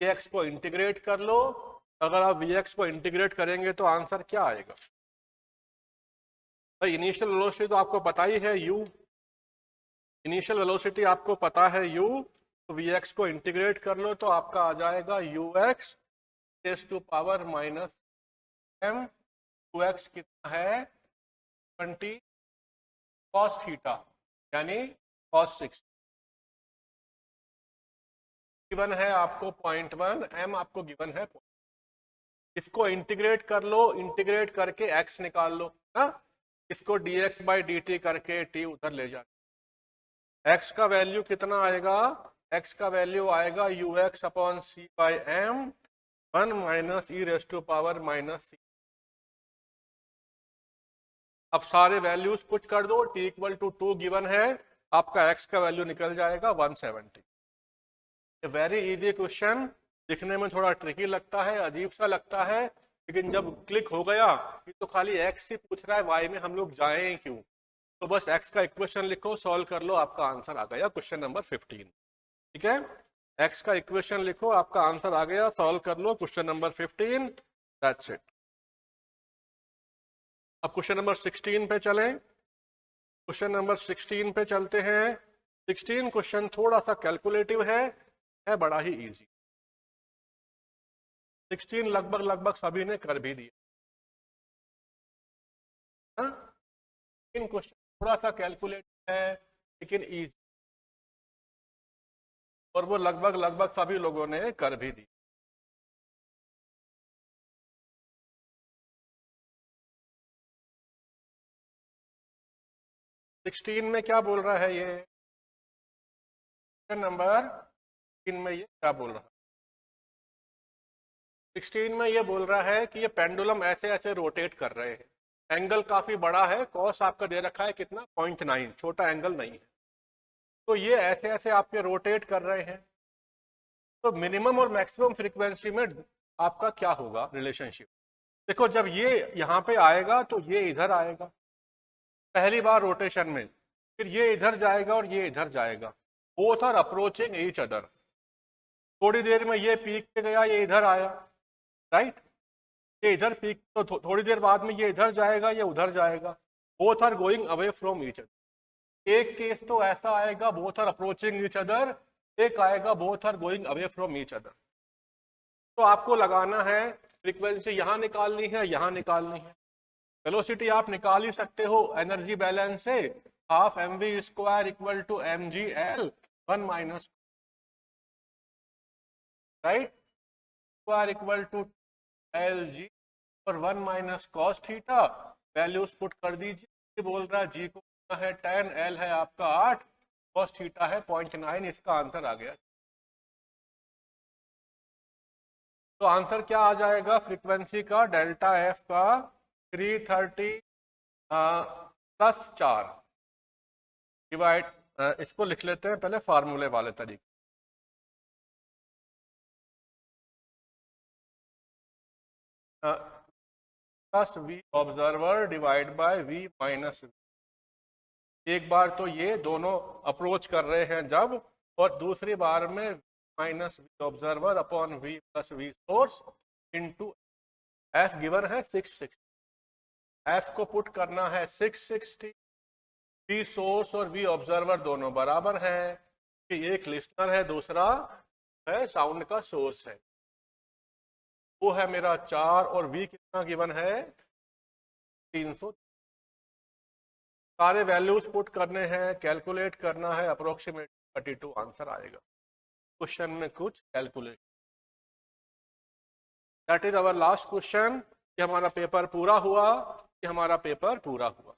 X को इंटीग्रेट कर लो, अगर आप वी एक्स को इंटीग्रेट करेंगे तो आंसर क्या आएगा भाई। इनिशियल वेलोसिटी तो आपको पता ही है u, इनिशियल वेलोसिटी आपको पता है u, तो वी एक्स को इंटीग्रेट कर लो तो आपका आ जाएगा U X raise to power minus M. Two X कितना है 20 कॉस थीटा यानी कॉस 6, गिवन है आपको 0.1, एम आपको गिवन है। इसको इंटीग्रेट कर लो, इंटीग्रेट करके x निकाल लो ना, इसको dx बाई डी टी करके t उधर ले जा। x का वैल्यू कितना आएगा, x का वैल्यू आएगा U X upon C by M 1 minus E raise to power minus C. अब सारे वैल्यूज पुट कर दो, t इक्वल टू 2 गिवन है, आपका x का वैल्यू निकल जाएगा 170। वेरी इजी क्वेश्चन, दिखने में थोड़ा ट्रिकी लगता है, अजीब सा लगता है, लेकिन जब क्लिक हो गया कि तो खाली x ही पूछ रहा है, y में हम लोग जाएं क्यों, तो बस x का इक्वेशन लिखो, सॉल्व कर लो, आपका आंसर आ गया क्वेश्चन नंबर 15। ठीक है, x का इक्वेशन लिखो, आपका आंसर आ गया, सॉल्व कर लो क्वेश्चन नंबर 15, दैट्स इट। अब क्वेश्चन नंबर 16 पे चलें, क्वेश्चन नंबर 16 पे चलते हैं। 16 क्वेश्चन थोड़ा सा कैलकुलेटिव है बड़ा ही इजी। 16 लगभग सभी ने कर भी दिया। इन क्वेश्चन थोड़ा सा कैलकुलेटिव है लेकिन इजी, और वो लगभग सभी लोगों ने कर भी दी। सिक्सटीन में क्या बोल रहा है ये, नंबर 16 में ये क्या बोल रहा है, 16 में ये बोल रहा है कि ये पेंडुलम ऐसे ऐसे रोटेट कर रहे हैं, एंगल काफी बड़ा है, कॉस आपका दे रखा है कितना 0.9, छोटा एंगल नहीं है, तो ये ऐसे ऐसे आपके रोटेट कर रहे हैं, तो मिनिमम और मैक्सिमम फ्रीक्वेंसी में आपका क्या होगा रिलेशनशिप। देखो जब ये यहाँ पे आएगा तो ये इधर आएगा पहली बार रोटेशन में, फिर ये इधर जाएगा और ये इधर जाएगा, both are approaching each other. थोड़ी देर में ये पीक पे गया, ये इधर आया, राइट, ये इधर पीक, तो थोड़ी देर बाद में ये इधर जाएगा, ये उधर जाएगा, both are going away from each other. एक केस तो ऐसा आएगा both are approaching each other, एक आएगा both are going away from each other. तो आपको लगाना है फ्रीक्वेंसी, यहाँ निकालनी है, यहाँ निकालनी है, वेलोसिटी आप निकाल ही सकते हो एनर्जी बैलेंस से, half M V square equal to M G L 1 minus, right, square equal to L G और 1 minus cos theta, values put कर दीजिए। बोल रहा है जी को है 10, एल है आपका 8, कॉस थीटा है 0.9, इसका आंसर आ गया। तो आंसर क्या आ जाएगा फ्रीक्वेंसी का, डेल्टा एफ का 330 प्लस 4 डिवाइड, इसको लिख लेते हैं पहले फार्मूले वाले तरीके, plus V observer divide by V minus V. एक बार तो ये दोनों अप्रोच कर रहे हैं जब, और दूसरी बार में minus V observer upon V plus V source into F given है 660। एफ को पुट करना है 660, वी सोर्स और वी ऑब्जर्वर दोनों बराबर है कि एक लिसनर है दूसरा है साउंड का सोर्स है। वो है मेरा 4 और वी कितना गिवन है 300। सारे वैल्यूज पुट करने हैं, कैलकुलेट करना है, अप्रोक्सीमेट 32 आंसर आएगा। क्वेश्चन में कुछ calculation, that is our last question. कि हमारा पेपर पूरा हुआ, कि हमारा पेपर पूरा हुआ।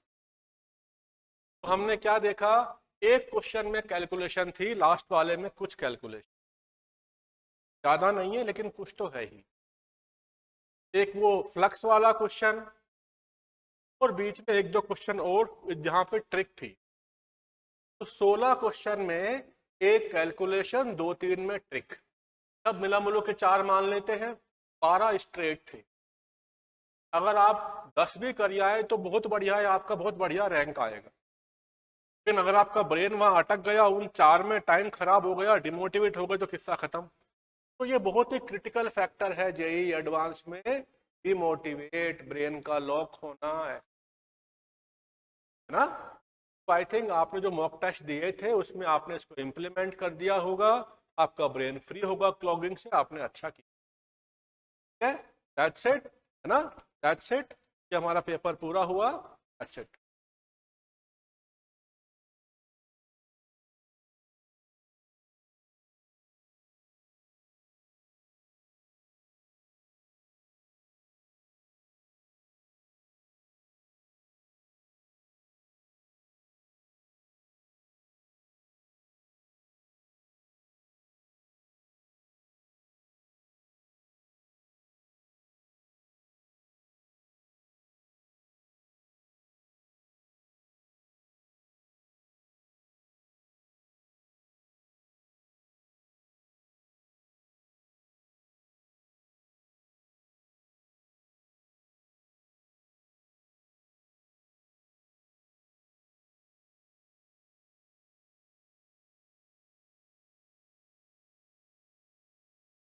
तो हमने क्या देखा, एक क्वेश्चन में कैलकुलेशन थी, लास्ट वाले में कुछ कैलकुलेशन, ज्यादा नहीं है लेकिन कुछ तो है ही। एक वो फ्लक्स वाला क्वेश्चन और बीच में एक दो क्वेश्चन और जहां पे ट्रिक थी। तो 16 क्वेश्चन में एक कैलकुलेशन, 2-3 में ट्रिक, सब मिला मिलो के 4 मान लेते हैं, 12 स्ट्रेट थे। अगर आप 10 भी कर आए तो बहुत बढ़िया है, आपका बहुत बढ़िया रैंक आएगा। लेकिन अगर आपका ब्रेन वहां अटक गया, उन 4 में टाइम खराब हो गया, डिमोटिवेट हो गए, तो किस्सा खत्म। तो ये बहुत ही क्रिटिकल फैक्टर है जेईई एडवांस में, डिमोटिवेट, ब्रेन का लॉक होना है ना। तो आई थिंक आपने जो मॉक टेस्ट दिए थे उसमें आपने इसको इम्प्लीमेंट कर दिया होगा, आपका ब्रेन फ्री होगा क्लॉगिंग से, आपने अच्छा किया। दैट्स इट, है ना, दैट्स इट, कि हमारा पेपर पूरा हुआ। अच्छा।